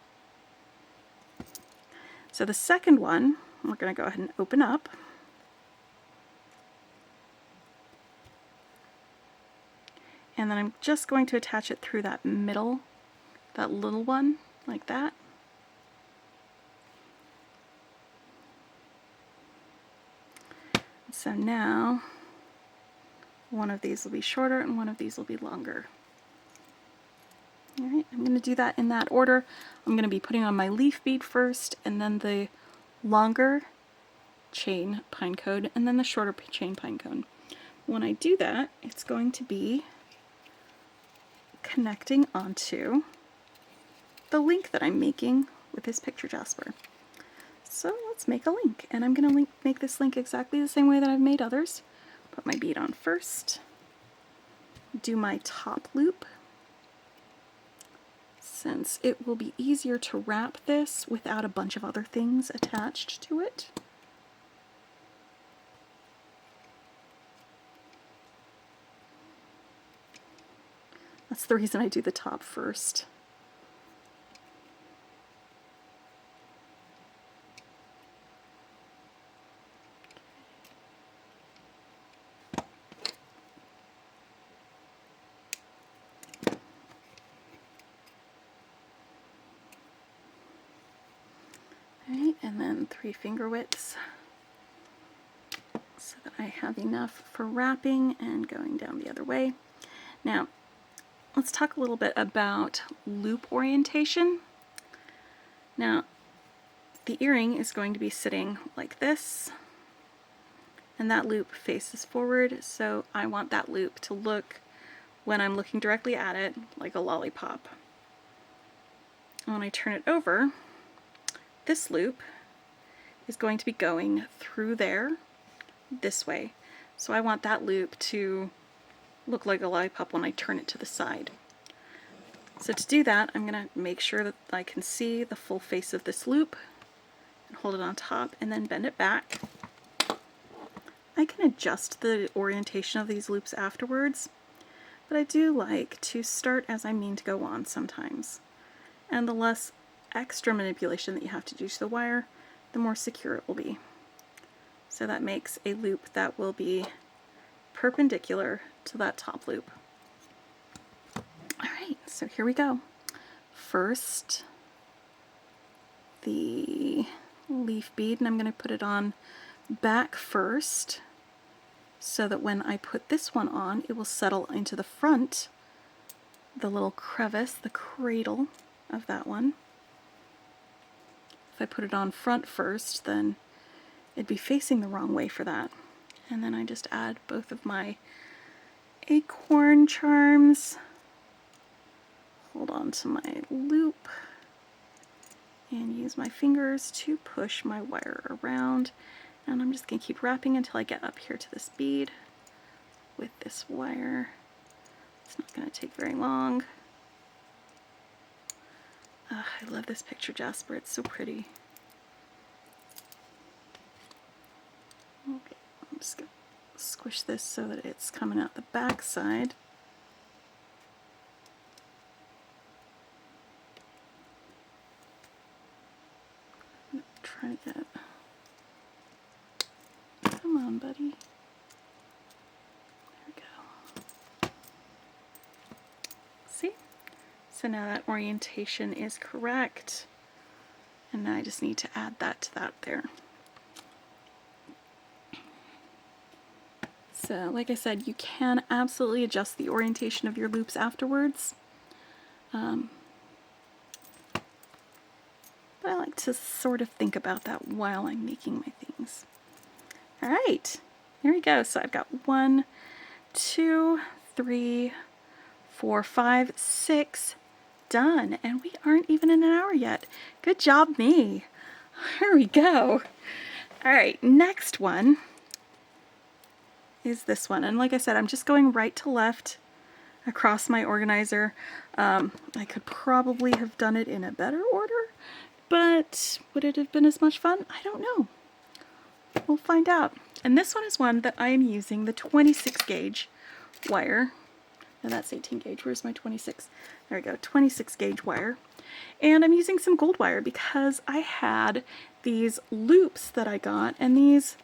So the second one, we're going to go ahead and open up. And then I'm just going to attach it through that middle, that little one, like that. So now one of these will be shorter and one of these will be longer. Alright, I'm going to do that in that order. I'm going to be putting on my leaf bead first, and then the longer chain pine cone, and then the shorter chain pine cone. When I do that, it's going to be connecting onto the link that I'm making with this picture jasper. So let's make a link, and I'm going to make this link exactly the same way that I've made others. Put my bead on first, do my top loop, since it will be easier to wrap this without a bunch of other things attached to it. That's the reason I do the top first. Alright, and then 3 finger widths so that I have enough for wrapping and going down the other way. Now, let's talk a little bit about loop orientation. Now, the earring is going to be sitting like this, and that loop faces forward, so I want that loop to look, when I'm looking directly at it, like a lollipop. And when I turn it over, this loop is going to be going through there this way. So I want that loop to look like a lollipop when I turn it to the side. So to do that, I'm going to make sure that I can see the full face of this loop and hold it on top and then bend it back. I can adjust the orientation of these loops afterwards, but I do like to start as I mean to go on sometimes. And the less extra manipulation that you have to do to the wire, the more secure it will be. So that makes a loop that will be perpendicular to that top loop. Alright, so here we go. First, the leaf bead, and I'm going to put it on back first so that when I put this one on, it will settle into the front, the little crevice, the cradle of that one. If I put it on front first, then it'd be facing the wrong way for that. And then I just add both of my acorn charms, hold on to my loop, and use my fingers to push my wire around. And I'm just going to keep wrapping until I get up here to this bead with this wire. It's not going to take very long. I love this picture, Jasper. It's so pretty. Okay, I'm just going to squish this so that it's coming out the back side. I'm trying to get... Come on, buddy. There we go. See? So now that orientation is correct, and now I just need to add that to that there. So like I said, you can absolutely adjust the orientation of your loops afterwards. But I like to sort of think about that while I'm making my things. Alright, there we go. So I've got 1, 2, 3, 4, 5, 6 done, and we aren't even in an hour yet. Good job, me. There we go. Alright, next one is this one, and like I said, I'm just going right to left across my organizer. I could probably have done it in a better order, but would it have been as much fun? I don't know. We'll find out. And this one is one that I am using the 26 gauge wire. And that's 18 gauge. Where's my 26? There we go, 26 gauge wire. And I'm using some gold wire because I had these loops that I got, and these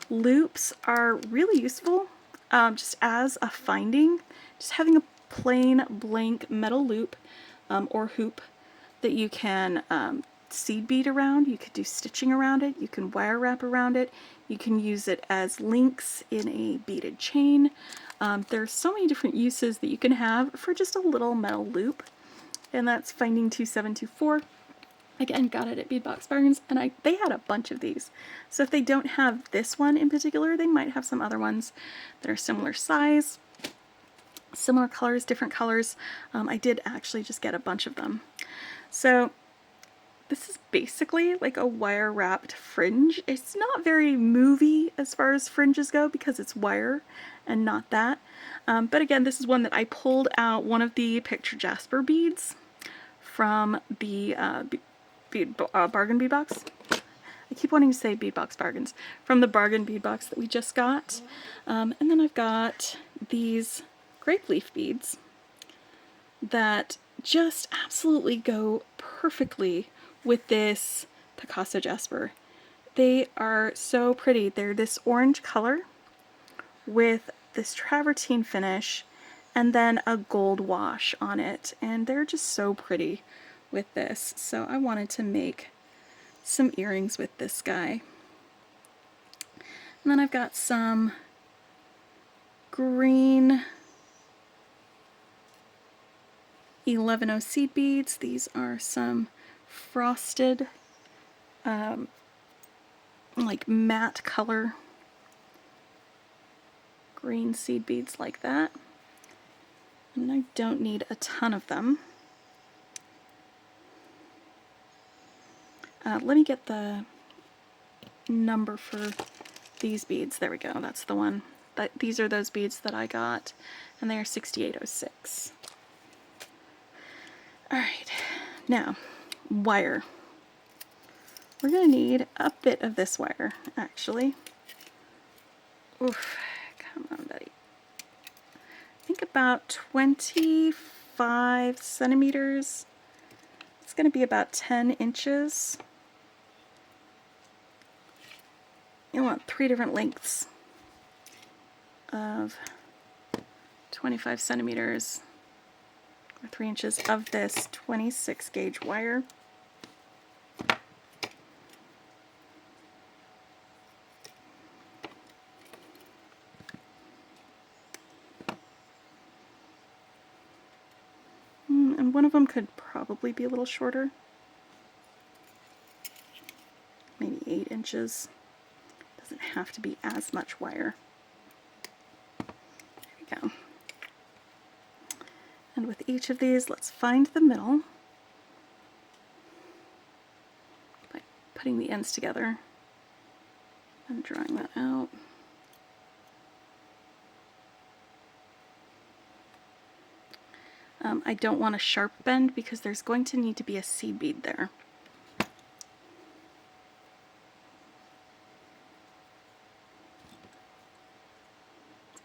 loops are really useful just as a finding. Just having a plain blank metal loop or hoop that you can seed bead around. You could do stitching around it. You can wire wrap around it. You can use it as links in a beaded chain. There's so many different uses that you can have for just a little metal loop. And that's Finding 2724. Again, got it at Beadbox Bargains, and they had a bunch of these. So if they don't have this one in particular, they might have some other ones that are similar size, similar colors, different colors. I did actually just get a bunch of them. So this is basically like a wire wrapped fringe. It's not very movie as far as fringes go because it's wire and not that. But again, this is one that I pulled out one of the Picture Jasper beads from the bargain bead box. I keep wanting to say bead box bargains. From the bargain bead box that we just got. And then I've got these grape leaf beads that just absolutely go perfectly with this Picasso Jasper. They are so pretty. They're this orange color with this travertine finish and then a gold wash on it, and they're just so pretty with this. So I wanted to make some earrings with this guy. And then I've got some green 11 seed beads. These are some frosted like matte color green seed beads like that. And I don't need a ton of them. Let me get the number for these beads. There we go, that's the one. These are those beads that I got, and they are 6806. Alright, now, wire. We're going to need a bit of this wire, actually. Oof, come on, buddy. I think about 25 centimeters. It's going to be about 10 inches. You want 3 different lengths of 25 centimeters or 3 inches of this 26 gauge wire. And one of them could probably be a little shorter. Maybe 8 inches. Doesn't have to be as much wire. There we go. And with each of these, let's find the middle by putting the ends together and drawing that out. I don't want a sharp bend because there's going to need to be a seed bead there.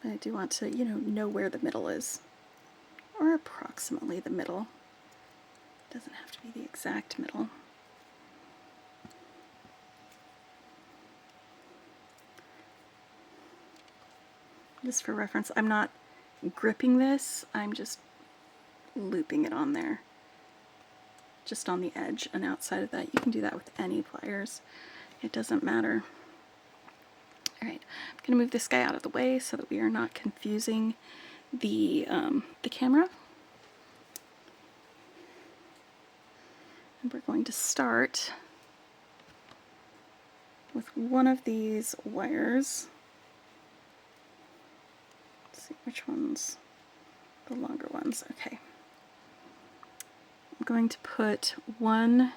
I do want to, know where the middle is, or approximately the middle. It doesn't have to be the exact middle. Just for reference, I'm not gripping this, I'm just looping it on there, just on the edge, and outside of that you can do that with any pliers. It doesn't matter. Alright, I'm going to move this guy out of the way so that we are not confusing the camera. And we're going to start with one of these wires. Let's see which one's the longer ones. Okay. I'm going to put one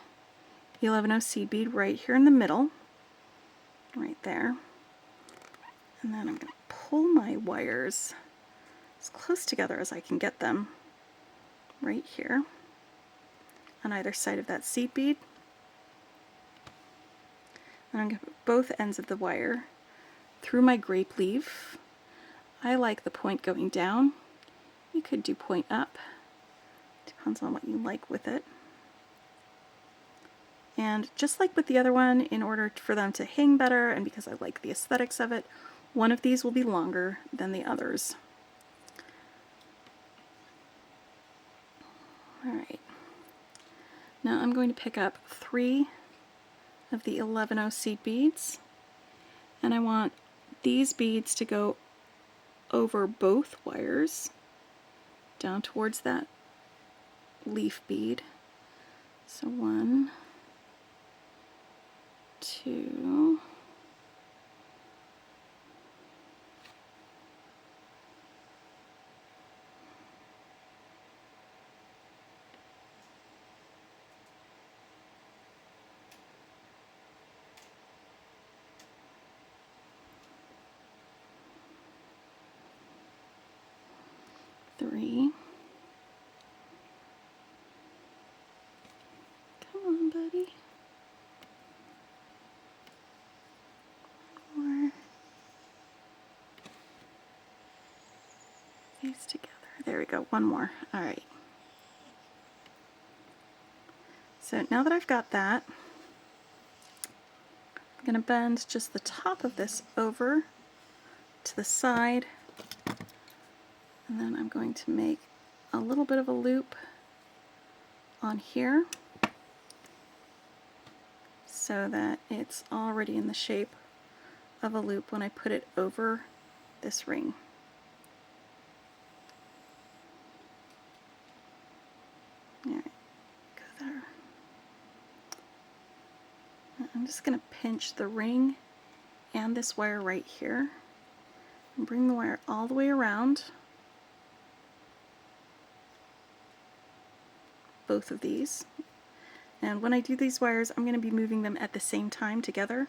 11 seed bead right here in the middle, right there. And then I'm going to pull my wires as close together as I can get them right here on either side of that seed bead. And I'm going to put both ends of the wire through my grape leaf. I like the point going down. You could do point up. Depends on what you like with it. And just like with the other one, in order for them to hang better and because I like the aesthetics of it, one of these will be longer than the others. Alright. Now I'm going to pick up 3 of the 11 seed beads, and I want these beads to go over both wires down towards that leaf bead. So 1, 2, 3, these together. There we go, one more. All right. So now that I've got that, I'm going to bend just the top of this over to the side, and then I'm going to make a little bit of a loop on here so that it's already in the shape of a loop when I put it over this ring. All right, go there. I'm just going to pinch the ring and this wire right here and bring the wire all the way around both of these. And when I do these wires, I'm going to be moving them at the same time together.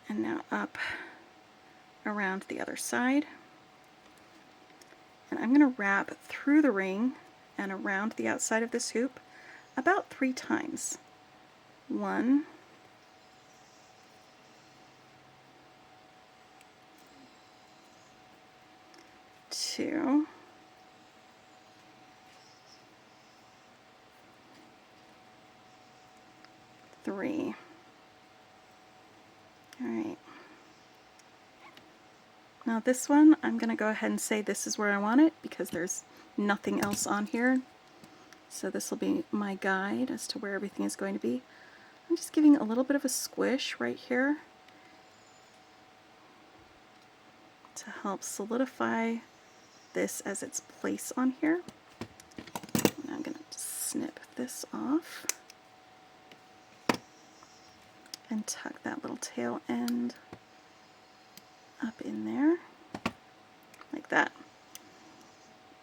And now up around the other side. And I'm going to wrap through the ring and around the outside of this hoop about 3 times. 1, 2, 3. All right. Now this one, I'm going to go ahead and say this is where I want it because there's nothing else on here. So this will be my guide as to where everything is going to be. I'm just giving a little bit of a squish right here to help solidify this as its place on here. And I'm going to snip this off and tuck that little tail end up in there, like that.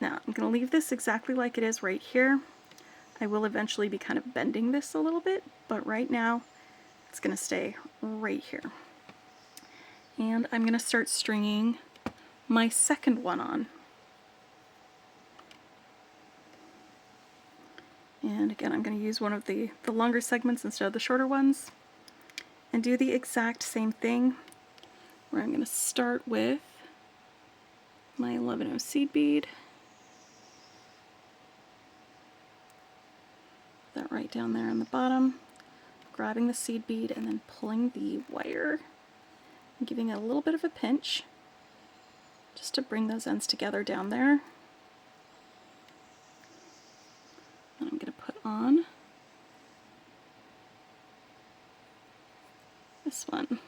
Now I'm going to leave this exactly like it is right here. I will eventually be kind of bending this a little bit, but right now it's going to stay right here. And I'm going to start stringing my second one on. And again, I'm going to use one of the longer segments instead of the shorter ones and do the exact same thing, where I'm going to start with my 11/0 seed bead. That right down there on the bottom, grabbing the seed bead and then pulling the wire and giving it a little bit of a pinch just to bring those ends together down there. And I'm going to put on this one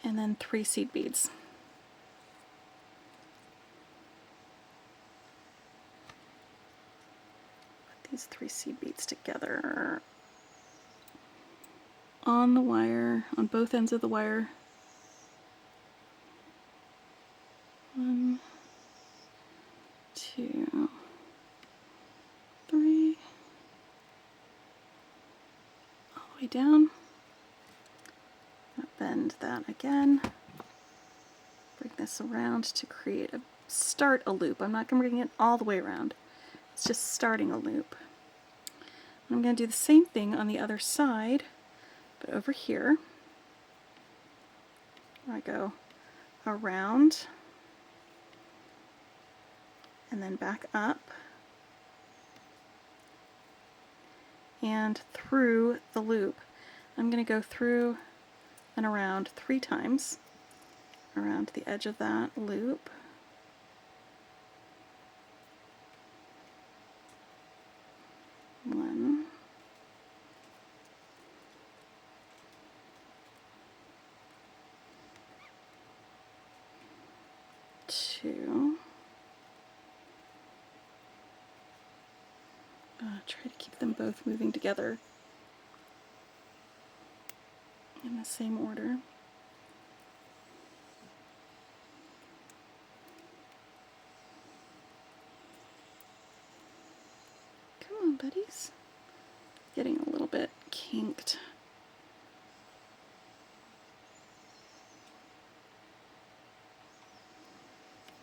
and then 3 seed beads. Put these 3 seed beads together on the wire, on both ends of the wire. 1, 2, 3, all the way down. Bend that again. Bring this around to start a loop. I'm not going to bring it all the way around. It's just starting a loop. I'm going to do the same thing on the other side, but over here, where I go around and then back up and through the loop. I'm going to go through and around 3 times around the edge of that loop. One, two. Try to keep them both moving together in the same order. Come on, buddies. Getting a little bit kinked.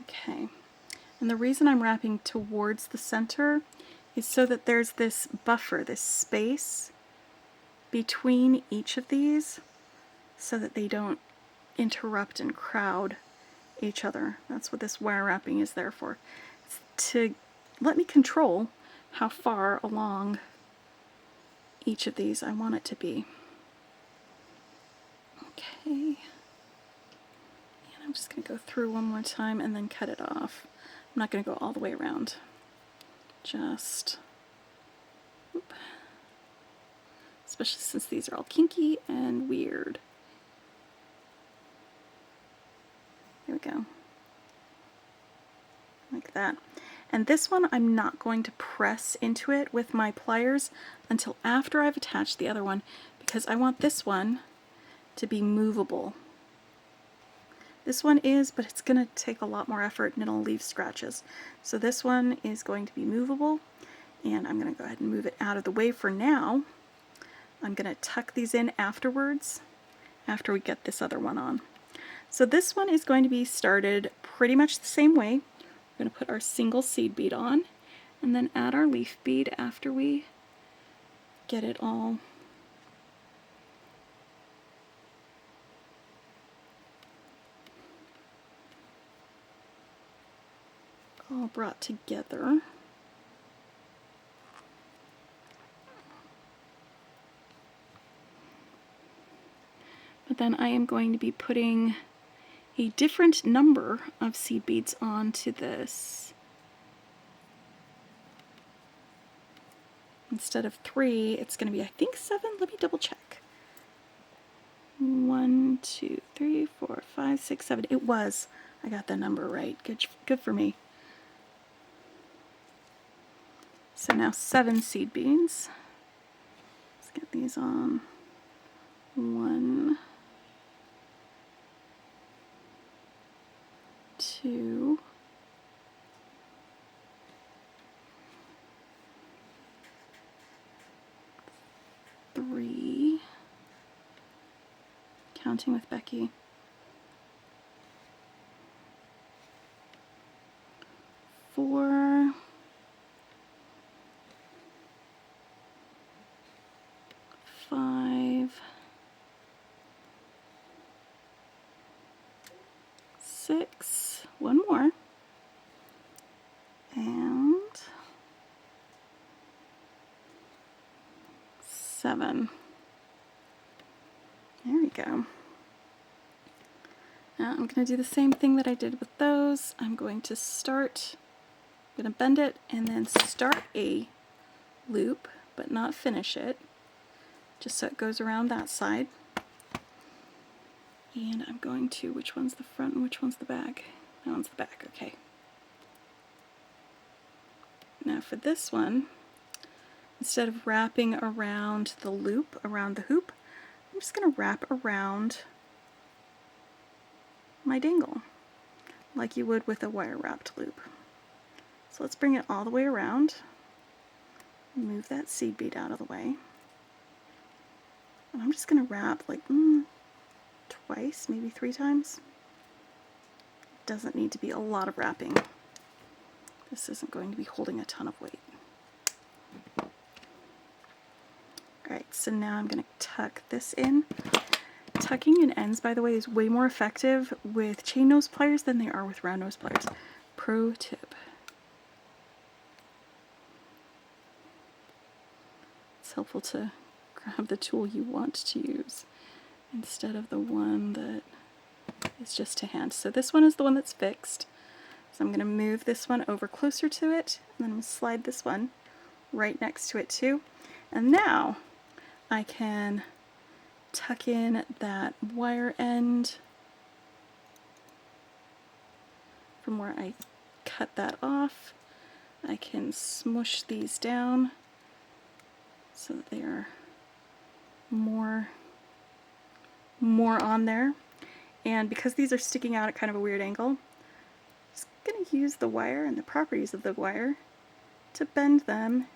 Okay, and the reason I'm wrapping towards the center is so that there's this buffer, this space between each of these, so that they don't interrupt and crowd each other. That's what this wire wrapping is there for. It's to let me control how far along each of these I want it to be. Okay. And I'm just going to go through one more time and then cut it off. I'm not going to go all the way around. Just, whoop. Especially since these are all kinky and weird. There we go. Like that. And this one I'm not going to press into it with my pliers until after I've attached the other one, because I want this one to be movable. This one is, but it's going to take a lot more effort and it'll leave scratches. So this one is going to be movable, and I'm going to go ahead and move it out of the way for now. I'm going to tuck these in afterwards, after we get this other one on. So this one is going to be started pretty much the same way. We're going to put our single seed bead on and then add our leaf bead after we get it all brought together. But then I am going to be putting a different number of seed beads onto this. Instead of 3, it's going to be, I think, 7. Let me double check. 1, 2, 3, 4, 5, 6, 7. It was. I got the number right. Good for me. So now 7 seed beads. Let's get these on. 1, 2, 3, counting with Beki, 4, 5, 6, one more, and 7. There we go. Now I'm going to do the same thing that I did with those. I'm going to bend it and then start a loop, but not finish it, just so it goes around that side. And I'm going to, which one's the front and which one's the back? That one's the back, okay. Now for this one, instead of wrapping around the loop, around the hoop, I'm just going to wrap around my dangle, like you would with a wire wrapped loop. So let's bring it all the way around, move that seed bead out of the way, and I'm just going to wrap like twice, maybe 3 times. Doesn't need to be a lot of wrapping. This isn't going to be holding a ton of weight. Alright, so now I'm going to tuck this in. Tucking in ends, by the way, is way more effective with chain nose pliers than they are with round nose pliers. Pro tip. It's helpful to grab the tool you want to use instead of the one that is just to hand. So this one is the one that's fixed. So I'm going to move this one over closer to it, and then I'm going to slide this one right next to it too. And now I can tuck in that wire end from where I cut that off. I can smush these down so that they are more on there. And because these are sticking out at kind of a weird angle, I'm just going to use the wire and the properties of the wire to bend them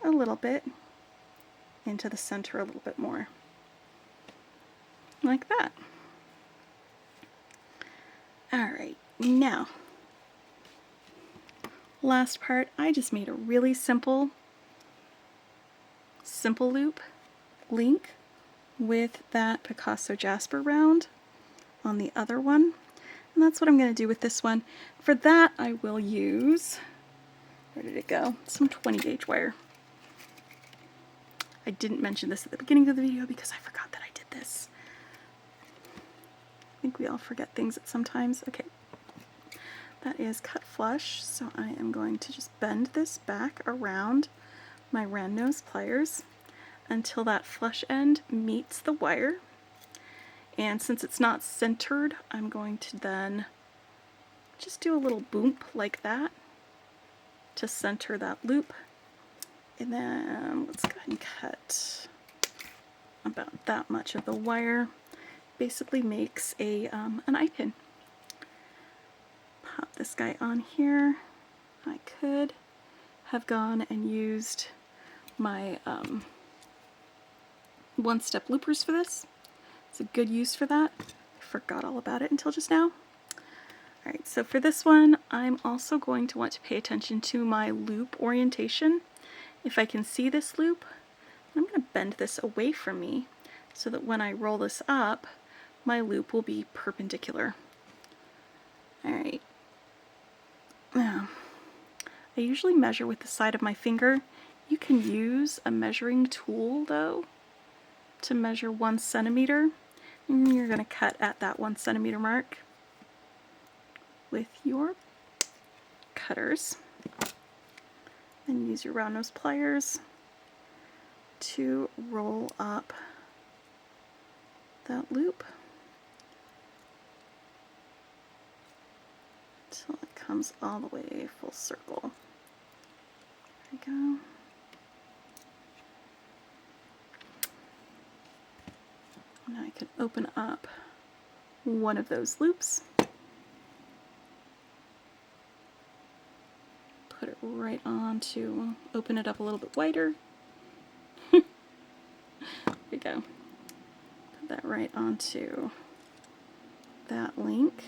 a little bit into the center a little bit more. Like that. Alright, now, last part, I just made a really simple loop link with that Picasso Jasper round on the other one. And that's what I'm going to do with this one. For that, I will use, where did it go? Some 20 gauge wire. I didn't mention this at the beginning of the video because I forgot that I did this. I think we all forget things at sometimes. Okay, that is cut flush, so I am going to just bend this back around my round nose pliers until that flush end meets the wire. And since it's not centered, I'm going to then just do a little boomp like that to center that loop. And then let's go ahead and cut about that much of the wire. Basically makes a an eye pin. Pop this guy on here. I could have gone and used my one-step loopers for this. It's a good use for that. I forgot all about it until just now. Alright, so for this one, I'm also going to want to pay attention to my loop orientation. If I can see this loop, I'm going to bend this away from me so that when I roll this up, my loop will be perpendicular. Alright. Now, I usually measure with the side of my finger. You can use a measuring tool, though, to measure 1 centimeter. And you're going to cut at that 1 centimeter mark with your cutters. And use your round nose pliers to roll up that loop until it comes all the way full circle. There we go. Now I can open up one of those loops, put it right on to open it up a little bit wider. There we go. Put that right onto that link.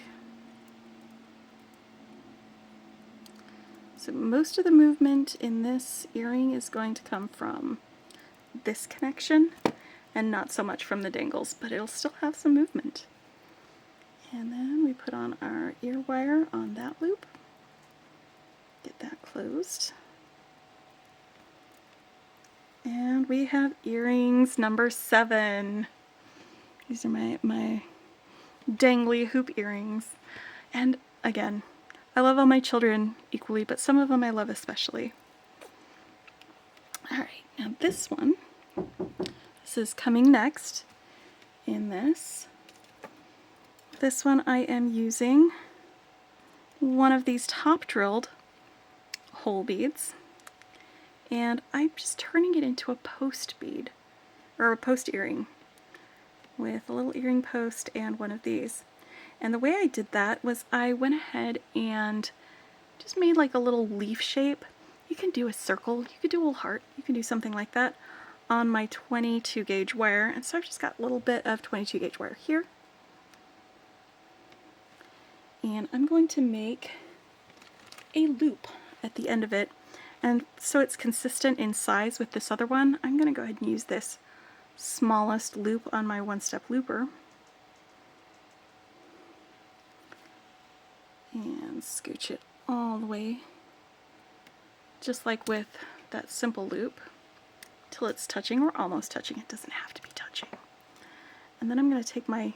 So most of the movement in this earring is going to come from this connection and not so much from the dangles, but it'll still have some movement. And then we put on our ear wire on that loop. Get that closed. And we have earrings number 7. These are my dangly hoop earrings. And again, I love all my children equally, but some of them I love especially. Alright, now this one, this is coming next in this. This one I am using one of these top drilled hole beads, and I'm just turning it into a post bead, or a post earring, with a little earring post and one of these. And the way I did that was I went ahead and just made like a little leaf shape. You can do a circle, you could do a little heart, you can do something like that on my 22 gauge wire. And so I've just got a little bit of 22 gauge wire here. And I'm going to make a loop at the end of it. And so it's consistent in size with this other one, I'm going to go ahead and use this smallest loop on my one-step looper. And scooch it all the way, just like with that simple loop, till it's touching or almost touching. It doesn't have to be touching. And then I'm going to take my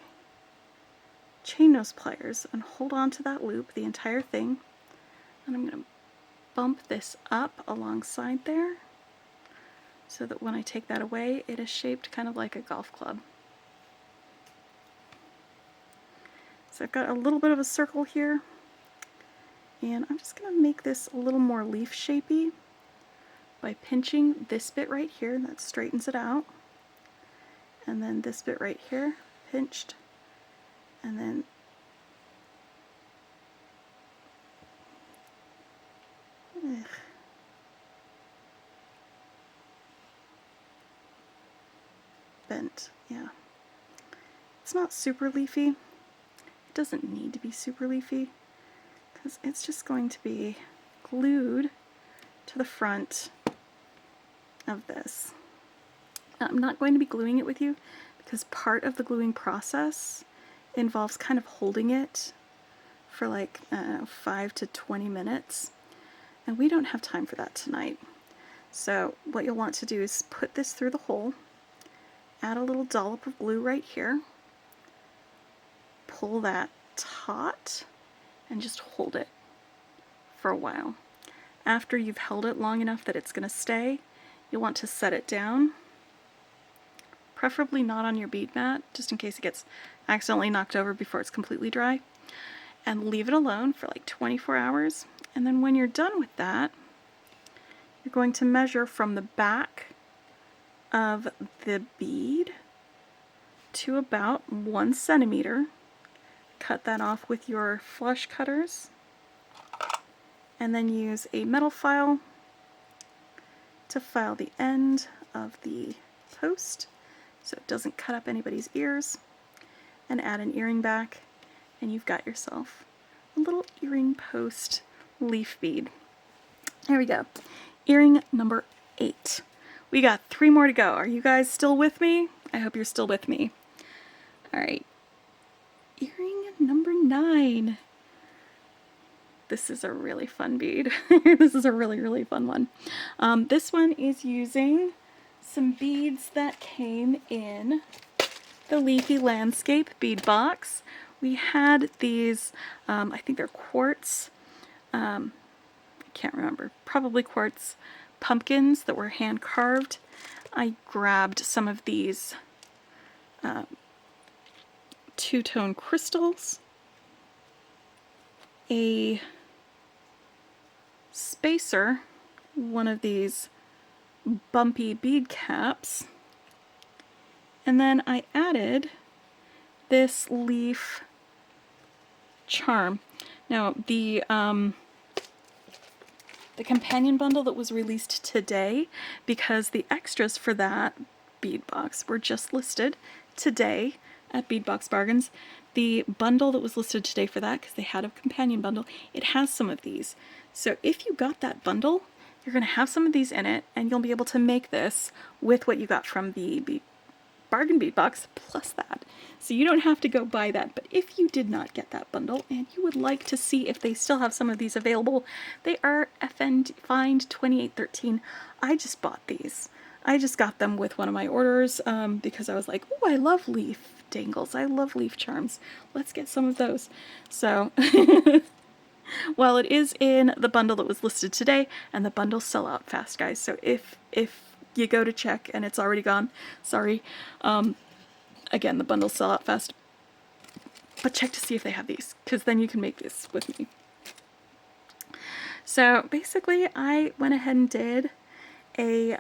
chain nose pliers and hold on to that loop, the entire thing, and I'm going to bump this up alongside there so that when I take that away, it is shaped kind of like a golf club. So I've got a little bit of a circle here, and I'm just going to make this a little more leaf shapey by pinching this bit right here, that straightens it out, and then this bit right here, pinched, and then bent, yeah. It's not super leafy. It doesn't need to be super leafy because it's just going to be glued to the front of this. Now, I'm not going to be gluing it with you because part of the gluing process involves kind of holding it for like 5 to 20 minutes, and we don't have time for that tonight. So what you'll want to do is put this through the hole, add a little dollop of glue right here, pull that taut, and just hold it for a while. After you've held it long enough that it's going to stay, you'll want to set it down, preferably not on your bead mat, just in case it gets accidentally knocked over before it's completely dry, and leave it alone for like 24 hours. And then when you're done with that, you're going to measure from the back of the bead to about 1 centimeter. Cut that off with your flush cutters, and then use a metal file to file the end of the post so it doesn't cut up anybody's ears, and add an earring back, and you've got yourself a little earring post leaf bead. There we go. Earring number 8. We got 3 more to go. Are you guys still with me? I hope you're still with me. All right. Earring number 9. This is a really fun bead. This is a really, really fun one. This one is using some beads that came in the Leafy Landscape bead box. We had these, I think they're quartz, I can't remember, probably quartz pumpkins that were hand carved. I grabbed some of these two-tone crystals, a spacer, one of these bumpy bead caps, and then I added this leaf charm. Now the companion bundle that was released today, because the extras for that bead box were just listed today at Bead Box Bargains. The bundle that was listed today for that, because they had a companion bundle, it has some of these. So if you got that bundle, you're going to have some of these in it, and you'll be able to make this with what you got from the bargain bead box plus that. So you don't have to go buy that. But if you did not get that bundle and you would like to see if they still have some of these available, they are FN Find 2813. I just bought these. I just got them with one of my orders because I was like, oh, I love leaf dangles. I love leaf charms. Let's get some of those. So well, it is in the bundle that was listed today, and the bundles sell out fast, guys. So if you go to check and it's already gone, sorry. Again, the bundles sell out fast. But check to see if they have these, because then you can make this with me. So basically, I went ahead and did a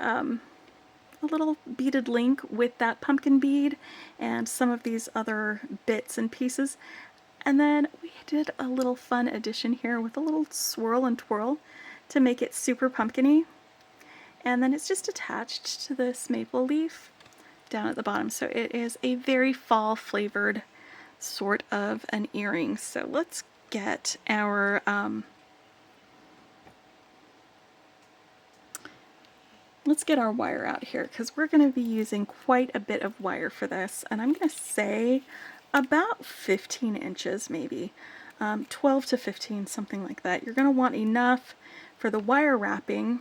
little beaded link with that pumpkin bead and some of these other bits and pieces. And then we did a little fun addition here with a little swirl and twirl to make it super pumpkin-y. And then it's just attached to this maple leaf down at the bottom. So it is a very fall flavored sort of an earring. So let's get our wire out here, because we're going to be using quite a bit of wire for this, and I'm going to say about 15 inches maybe, 12 to 15, something like that. You're going to want enough for the wire wrapping,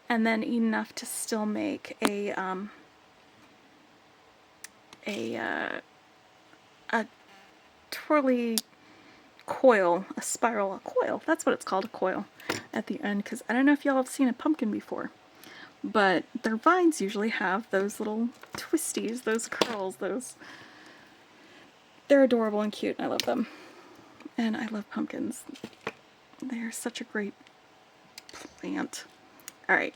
and then enough to still make a twirly coil, a spiral coil. That's what it's called, a coil at the end, because I don't know if y'all have seen a pumpkin before, but their vines usually have those little twisties, those curls, they're adorable and cute, and I love them. And I love pumpkins. They're such a great plant. Alright,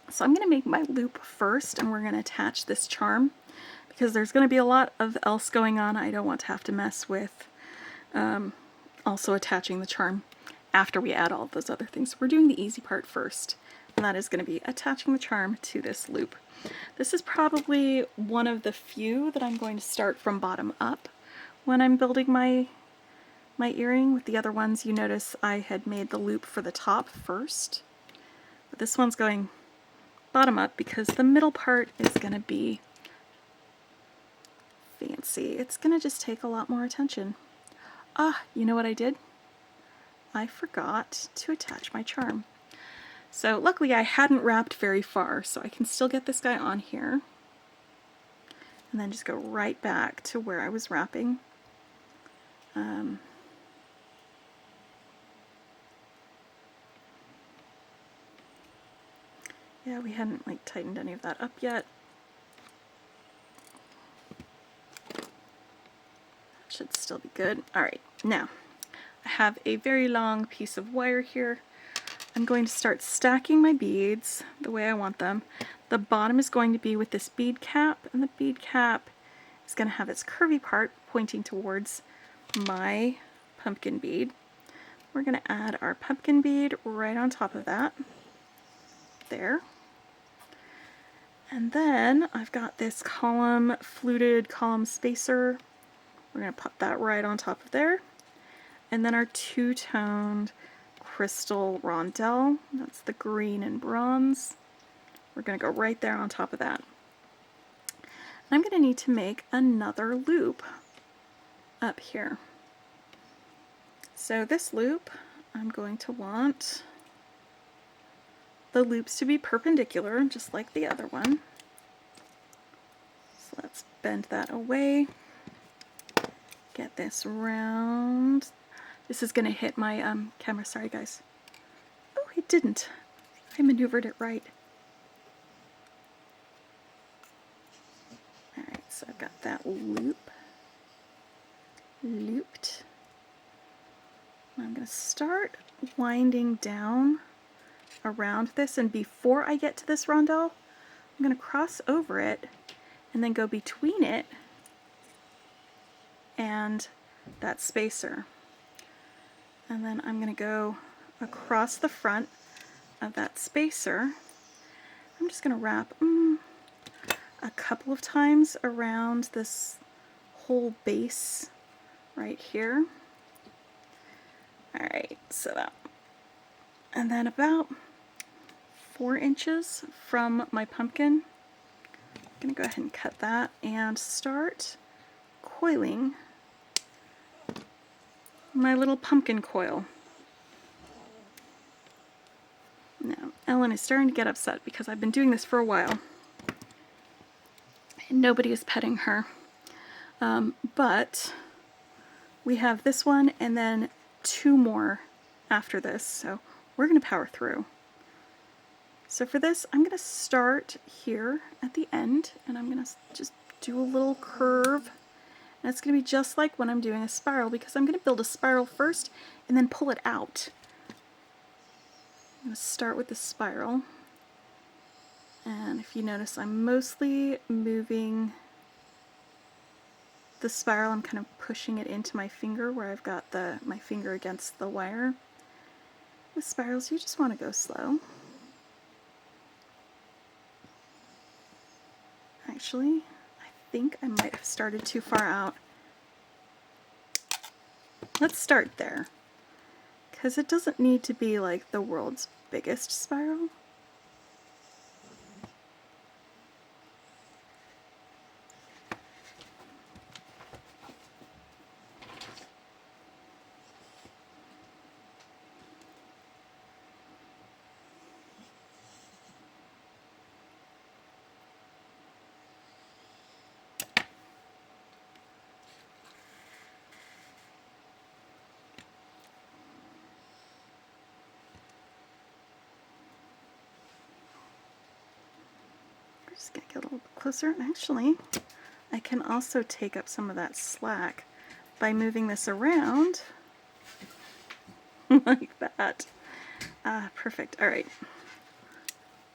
so I'm going to make my loop first, and we're going to attach this charm, because there's going to be a lot of else going on. I don't want to have to mess with also attaching the charm after we add all of those other things. So we're doing the easy part first, and that is going to be attaching the charm to this loop. This is probably one of the few that I'm going to start from bottom up when I'm building my earring. With the other ones, you notice I had made the loop for the top first, but this one's going bottom up because the middle part is going to be fancy. It's going to just take a lot more attention. Ah, you know what I did? I forgot to attach my charm. So luckily I hadn't wrapped very far, so I can still get this guy on here. And then just go right back to where I was wrapping. Yeah, we hadn't like tightened any of that up yet. Should still be good. All right, now I have a very long piece of wire here. I'm going to start stacking my beads the way I want them. The bottom is going to be with this bead cap, and the bead cap is going to have its curvy part pointing towards my pumpkin bead. We're going to add our pumpkin bead right on top of that. There. And then I've got this column, fluted column spacer. We're going to put that right on top of there. And then our two-toned crystal rondelle. That's the green and bronze. We're going to go right there on top of that. And I'm going to need to make another loop up here. So this loop, I'm going to want the loops to be perpendicular, just like the other one. So let's bend that away. Get this round. This is going to hit my camera. Sorry, guys. Oh, it didn't. I maneuvered it right. Alright, so I've got that looped. I'm going to start winding down around this, and before I get to this rondelle, I'm going to cross over it and then go between it and that spacer. And then I'm going to go across the front of that spacer. I'm just going to wrap a couple of times around this whole base right here. Alright, so that. And then about 4 inches from my pumpkin, I'm going to go ahead and cut that and start coiling my little pumpkin coil. Now, Ellen is starting to get upset because I've been doing this for a while and nobody is petting her. But we have this one and then 2 more after this, so we're going to power through. So for this, I'm going to start here at the end, and I'm going to just do a little curve. And it's going to be just like when I'm doing a spiral, because I'm going to build a spiral first and then pull it out. I'm going to start with the spiral. And if you notice, I'm mostly moving the spiral. I'm kind of pushing it into my finger where I've got my finger against the wire. With spirals, you just want to go slow. Actually, I think I might have started too far out. Let's start there, because it doesn't need to be like the world's biggest spiral. Just gonna get a little bit closer. And actually, I can also take up some of that slack by moving this around like that. Ah, perfect. All right.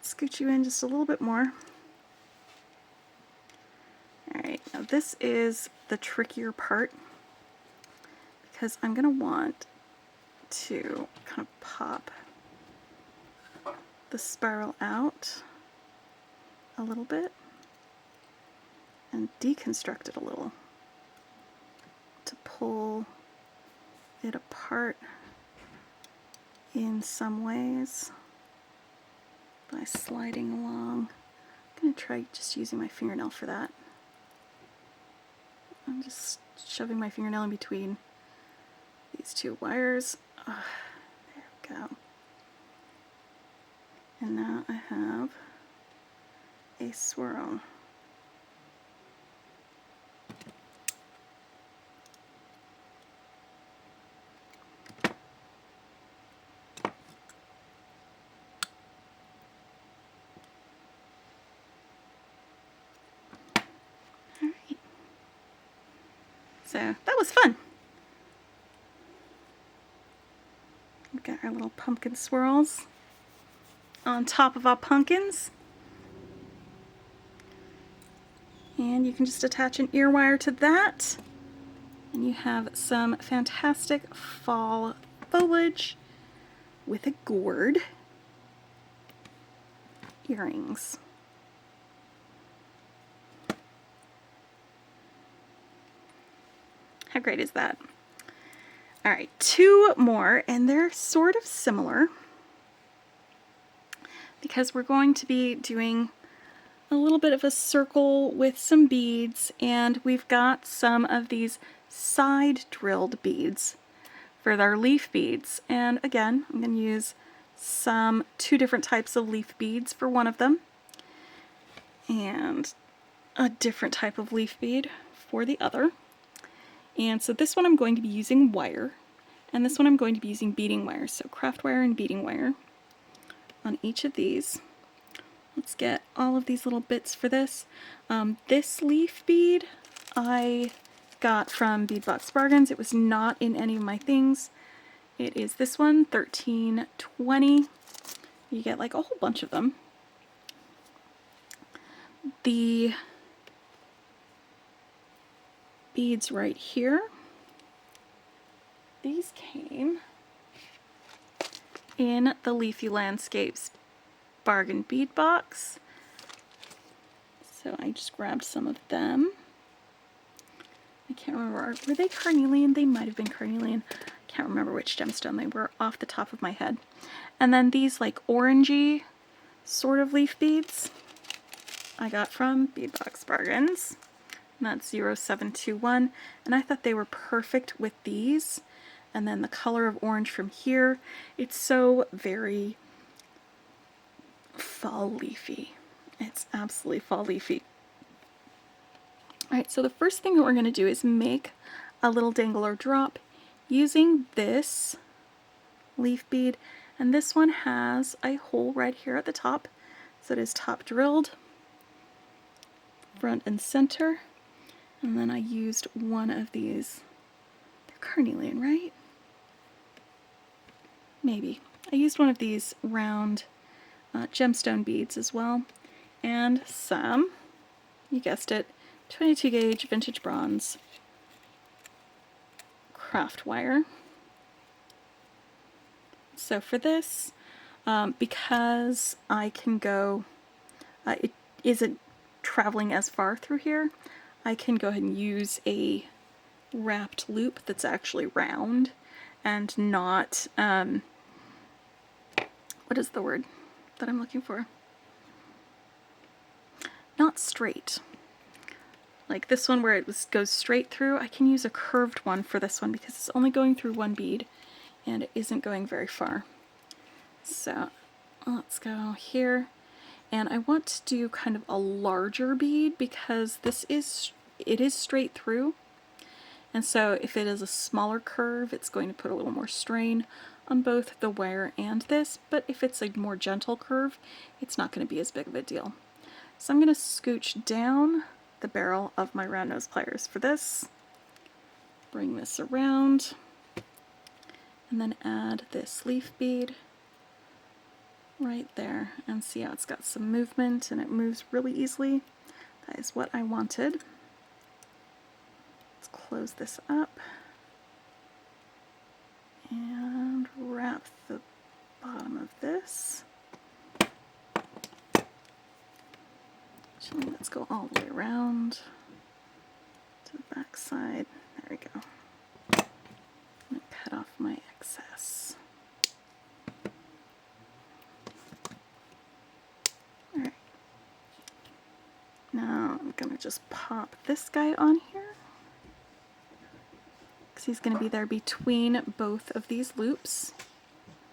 Scoot you in just a little bit more. All right, now this is the trickier part because I'm gonna want to kind of pop the spiral out a little bit and deconstruct it a little to pull it apart in some ways by sliding along. I'm going to try just using my fingernail for that. I'm just shoving my fingernail in between these two wires. There we go. And now I have a swirl. All right. So that was fun. We've got our little pumpkin swirls on top of our pumpkins. And you can just attach an ear wire to that. And you have some fantastic fall foliage with a gourd earrings. How great is that? All right, two more, and they're sort of similar because we're going to be doing a little bit of a circle with some beads, and we've got some of these side drilled beads for our leaf beads. And again, I'm going to use two different types of leaf beads for one of them, and a different type of leaf bead for the other. And so this one I'm going to be using wire, and this one I'm going to be using beading wire, so craft wire and beading wire on each of these. Let's get all of these little bits for this. This leaf bead I got from Bead Box Bargains. It was not in any of my things. It is this one, 1320. You get like a whole bunch of them. The beads right here, these came in the Leafy Landscapes bargain bead box. So I just grabbed some of them. I can't remember, were they carnelian? They might have been carnelian. Can't remember which gemstone they were off the top of my head. And then these like orangey sort of leaf beads I got from Bead Box Bargains. And that's 0721. And I thought they were perfect with these. And then the color of orange from here, it's so very fall leafy. It's absolutely fall leafy. Alright, so the first thing that we're going to do is make a little dangler drop using this leaf bead. And this one has a hole right here at the top. So it is top drilled, front and center. And then I used one of these. They're carnelian, right? Maybe. I used one of these round gemstone beads as well. And some, you guessed it, 22 gauge vintage bronze craft wire. So for this, because I can go, it isn't traveling as far through here, I can go ahead and use a wrapped loop that's actually round and not, what is the word that I'm looking for? Not straight. Like this one where it goes straight through, I can use a curved one for this one because it's only going through one bead and it isn't going very far. So let's go here. And I want to do kind of a larger bead because it is straight through. And so if it is a smaller curve, it's going to put a little more strain on both the wire and this, but if it's a more gentle curve, it's not going to be as big of a deal. So I'm going to scooch down the barrel of my round nose pliers for this, bring this around, and then add this leaf bead right there, and see how it's got some movement and it moves really easily. That is what I wanted. Let's close this up and wrap the bottom of this. Actually, let's go all the way around to the back side. There we go. I'm going to cut off my excess. Alright. Now I'm going to just pop this guy on here. because he's going to be there between both of these loops,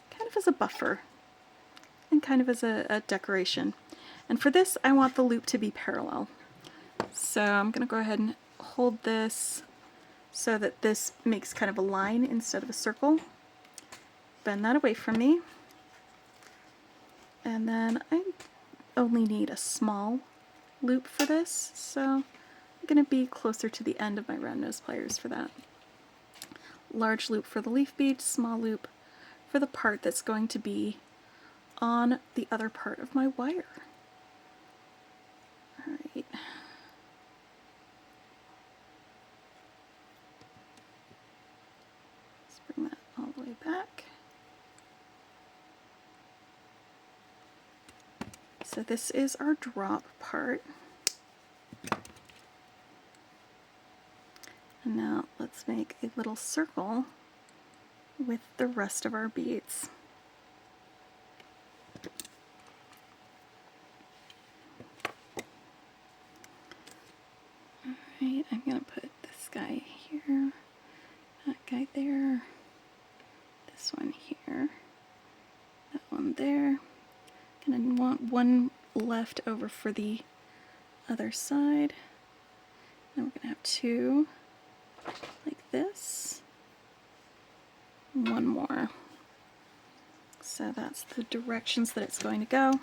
kind of as a buffer and kind of as a decoration. And for this, I want the loop to be parallel. So I'm going to go ahead and hold this so that this makes kind of a line instead of a circle. Bend that away from me. And then I only need a small loop for this, so I'm going to be closer to the end of my round nose pliers for that. Large loop for the leaf bead, small loop for the part that's going to be on the other part of my wire. Alright. Let's bring that all the way back. So this is our drop part. And now let's make a little circle with the rest of our beads. Alright, I'm going to put this guy here, that guy there, this one here, that one there. And I want one left over for the other side. Then we're going to have two like this. One more. So that's the directions that it's going to go.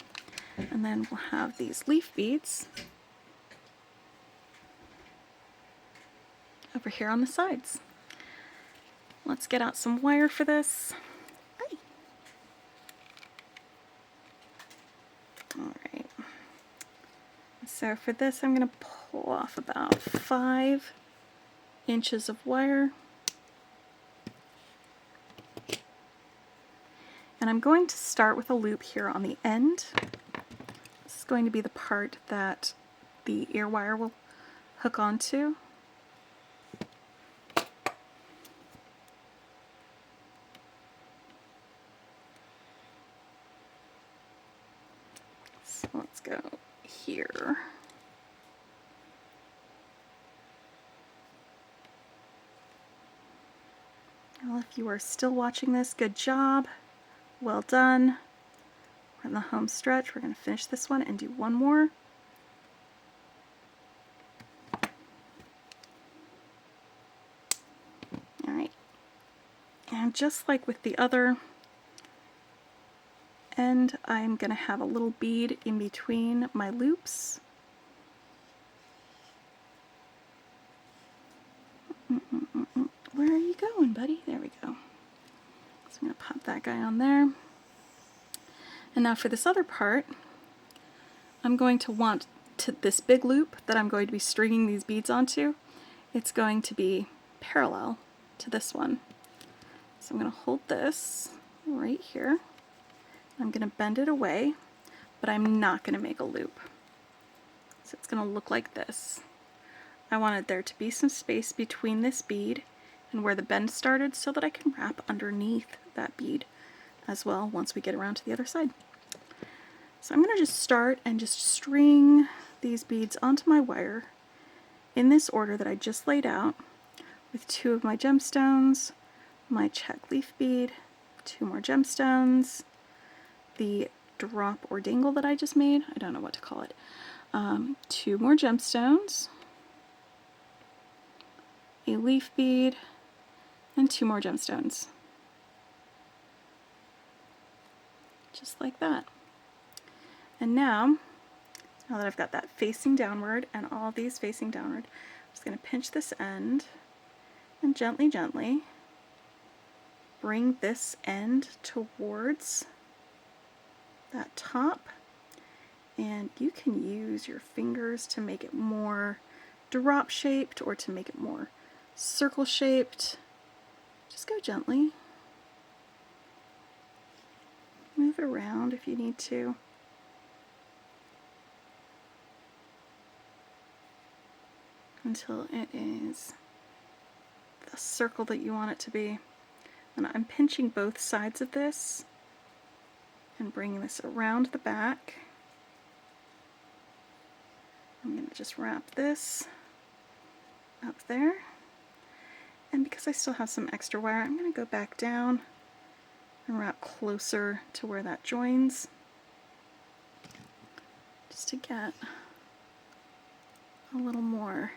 And then we'll have these leaf beads over here on the sides. Let's get out some wire for this. Alright, so for this I'm going to pull off about 5 inches of wire. And I'm going to start with a loop here on the end. This is going to be the part that the ear wire will hook onto. So let's go here. Well, if you are still watching this, good job. Well done. We're in the home stretch. We're going to finish this one and do one more. Alright. And just like with the other end, I'm going to have a little bead in between my loops. Where are you going, buddy? There we go. So I'm going to pop that guy on there. And now for this other part, I'm going to want this big loop that I'm going to be stringing these beads onto. It's going to be parallel to this one. So I'm going to hold this right here. I'm going to bend it away, but I'm not going to make a loop. So it's going to look like this. I wanted there to be some space between this bead and where the bend started so that I can wrap underneath that bead as well once we get around to the other side. So I'm going to just start and just string these beads onto my wire in this order that I just laid out, with 2 of my gemstones, my check leaf bead, 2 more gemstones, the drop or dangle that I just made, I don't know what to call it, 2 more gemstones, a leaf bead, and 2 more gemstones. Just like that. And now that I've got that facing downward and all of these facing downward, I'm just going to pinch this end and gently, gently bring this end towards that top. And you can use your fingers to make it more drop shaped or to make it more circle shaped. Just go gently. Move it around if you need to. Until it is the circle that you want it to be. And I'm pinching both sides of this and bringing this around the back. I'm going to just wrap this up there. And because I still have some extra wire, I'm going to go back down and wrap closer to where that joins, just to get a little more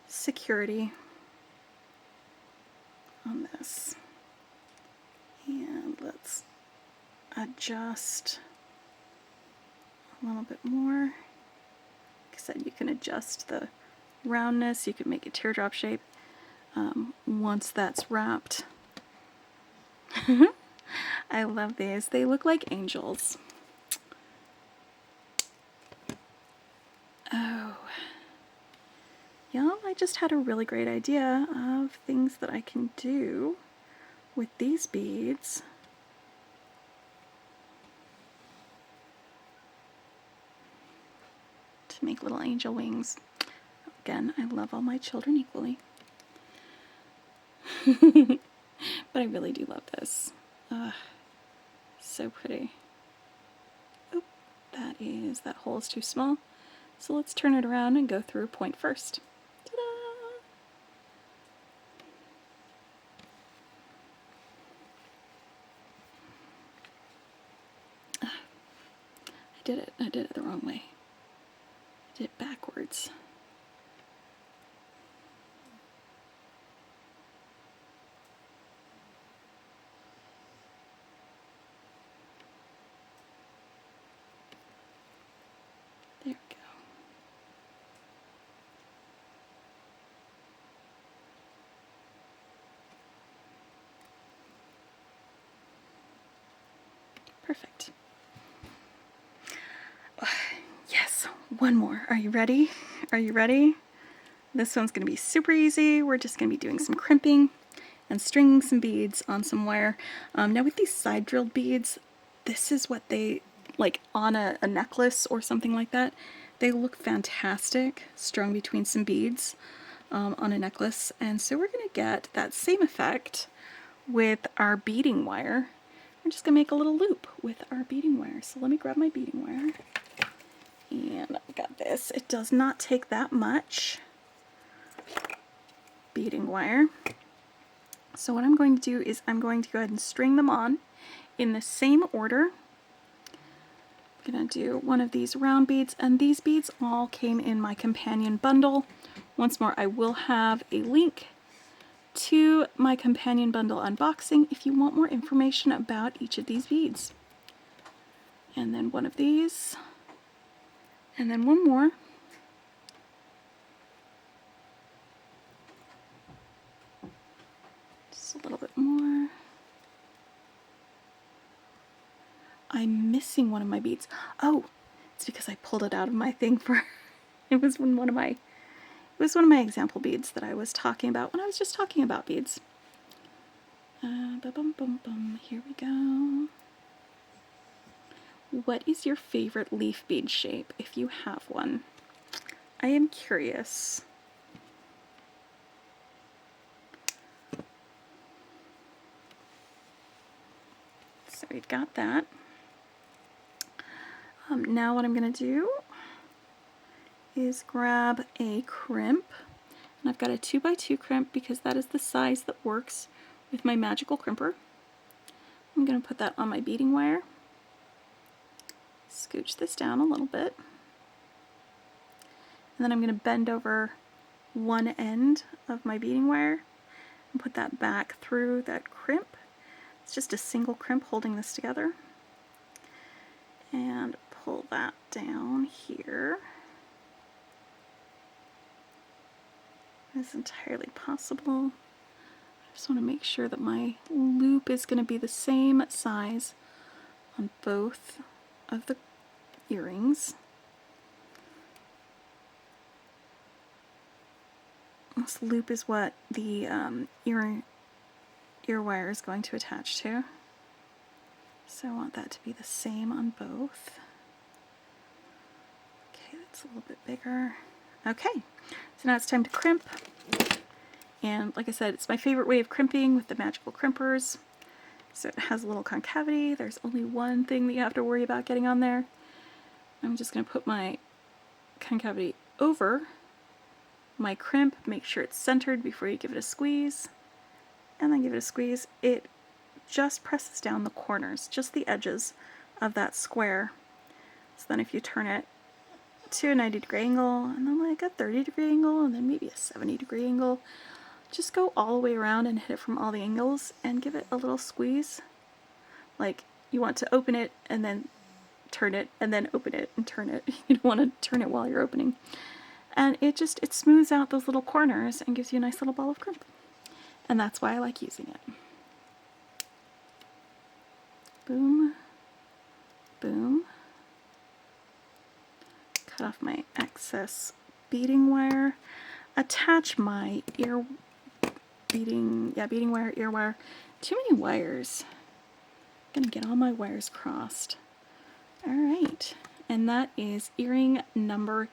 security on this. And let's adjust a little bit more. Like I said, you can adjust the roundness, you can make a teardrop shape once that's wrapped. I love these. They look like angels. Oh, y'all, I just had a really great idea of things that I can do with these beads. To make little angel wings. Again, I love all my children equally. But I really do love this. So pretty. Oh, that hole is too small. So let's turn it around and go through a point first. Ta-da! I did it the wrong way. I did it backwards. There we go. Perfect. Yes, one more. Are you ready? Are you ready? This one's going to be super easy. We're just going to be doing some crimping and stringing some beads on some wire. Now with these side drilled beads, this is what they, like on a necklace or something like that, they look fantastic strung between some beads on a necklace. And so we're going to get that same effect with our beading wire. We're just going to make a little loop with our beading wire. So let me grab my beading wire. And I've got this. It does not take that much beading wire. So what I'm going to do is I'm going to go ahead and string them on in the same order. I'm going to do one of these round beads, and these beads all came in my companion bundle. Once more, I will have a link to my companion bundle unboxing if you want more information about each of these beads. And then one of these, and then one more. Just a little bit more. I'm missing one of my beads. Oh, it's because I pulled it out of my thing for it was one of my example beads that I was talking about when I was just talking about beads. Here we go. What is your favorite leaf bead shape, if you have one? I am curious. So we've got that. Now what I'm going to do is grab a crimp. And I've got a 2x2 crimp because that is the size that works with my magical crimper. I'm going to put that on my beading wire. Scooch this down a little bit. And then I'm going to bend over one end of my beading wire and put that back through that crimp. It's just a single crimp holding this together. And pull that down here. It's entirely possible. I just want to make sure that my loop is going to be the same size on both of the earrings. This loop is what the ear wire is going to attach to. So I want that to be the same on both. Okay, that's a little bit bigger. Okay, so now it's time to crimp. And like I said, it's my favorite way of crimping with the magical crimpers. So it has a little concavity. There's only one thing that you have to worry about getting on there. I'm just going to put my concavity over my crimp, make sure it's centered before you give it a squeeze, and then give it a squeeze. It just presses down the corners, just the edges of that square. So then if you turn it to a 90-degree angle, and then like a 30-degree angle, and then maybe a 70-degree angle, just go all the way around and hit it from all the angles and give it a little squeeze. Like you want to open it and then turn it and then open it and turn it. You don't want to turn it while you're opening. And it smooths out those little corners and gives you a nice little ball of crimp. And that's why I like using it. Boom, boom. Cut off my excess beading wire. Attach my beading wire, ear wire. Too many wires. I'm gonna get all my wires crossed. All right, and that is earring number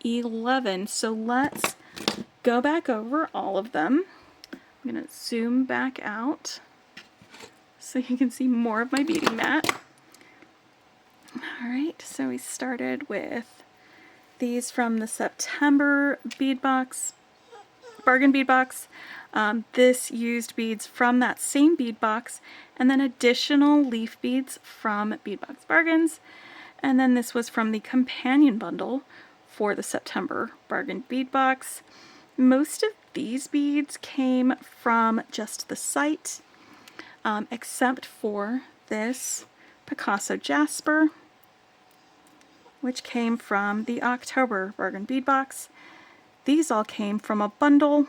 11. So let's go back over all of them. I'm gonna zoom back out so you can see more of my beading mat. All right, so we started with these from the September bead box, bargain bead box. This used beads from that same bead box, and then additional leaf beads from Bead Box Bargains. And then this was from the Companion Bundle for the September bargain bead box. Most of these beads came from just the site, except for this Picasso Jasper, which came from the October bargain bead box. These all came from a bundle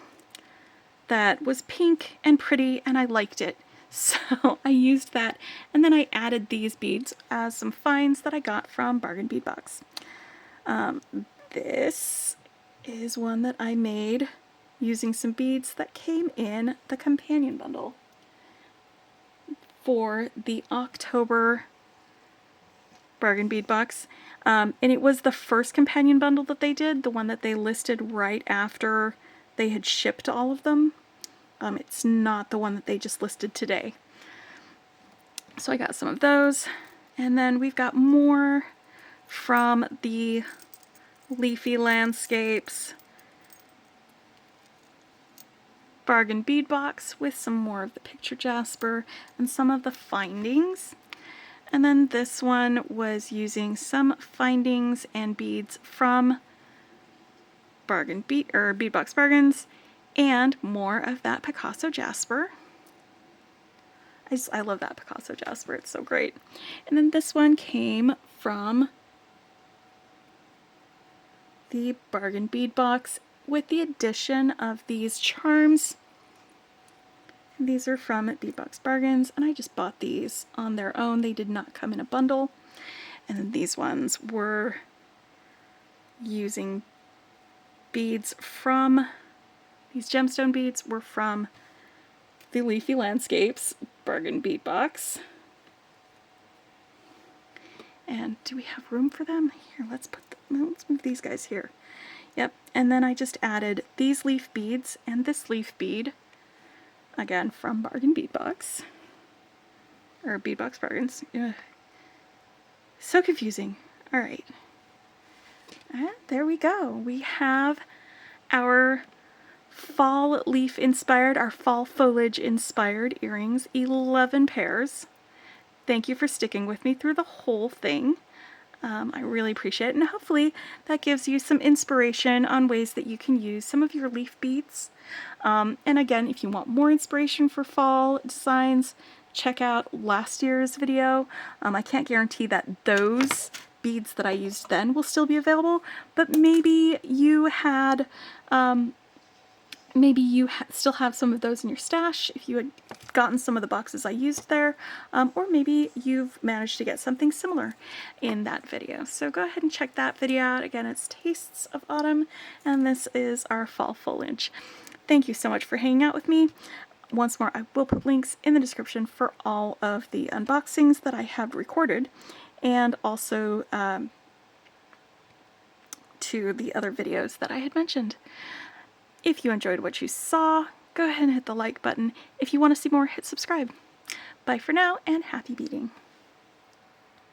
that was pink and pretty, and I liked it. So I used that, and then I added these beads as some finds that I got from Bargain Bead Box. This is one that I made using some beads that came in the Companion Bundle for the October Bargain Bead Box. And it was the first Companion Bundle that they did, the one that they listed right after they had shipped all of them. It's not the one that they just listed today. So I got some of those. And then we've got more from the Leafy Landscapes bargain bead box with some more of the picture jasper and some of the findings. And then this one was using some findings and beads from Bead Box Bargains, and more of that Picasso Jasper. I love that Picasso Jasper, it's so great. And then this one came from the Bargain Bead Box with the addition of these charms. These are from Bead Box Bargains, and I just bought these on their own. They did not come in a bundle. And then these ones were using beads from, these gemstone beads were from the Leafy Landscapes bargain bead box. And do we have room for them? Here, let's move these guys here. Yep, and then I just added these leaf beads and this leaf bead, again from Bargain Bead Box, or Bead Box Bargains. Ugh. So confusing. All right. And there we go. We have our fall leaf inspired, our fall foliage inspired earrings, 11 pairs. Thank you for sticking with me through the whole thing. I really appreciate it, and hopefully that gives you some inspiration on ways that you can use some of your leaf beads. And again, if you want more inspiration for fall designs, check out last year's video. I can't guarantee that those beads that I used then will still be available, but maybe you had still have some of those in your stash if you had gotten some of the boxes I used there, or maybe you've managed to get something similar in that video. So go ahead and check that video out. Again, it's Tastes of Autumn, and this is our fall foliage. Thank you so much for hanging out with me. Once more, I will put links in the description for all of the unboxings that I have recorded, and also to the other videos that I had mentioned. If you enjoyed what you saw, go ahead and hit the like button. If you want to see more, hit subscribe. Bye for now, and happy beading.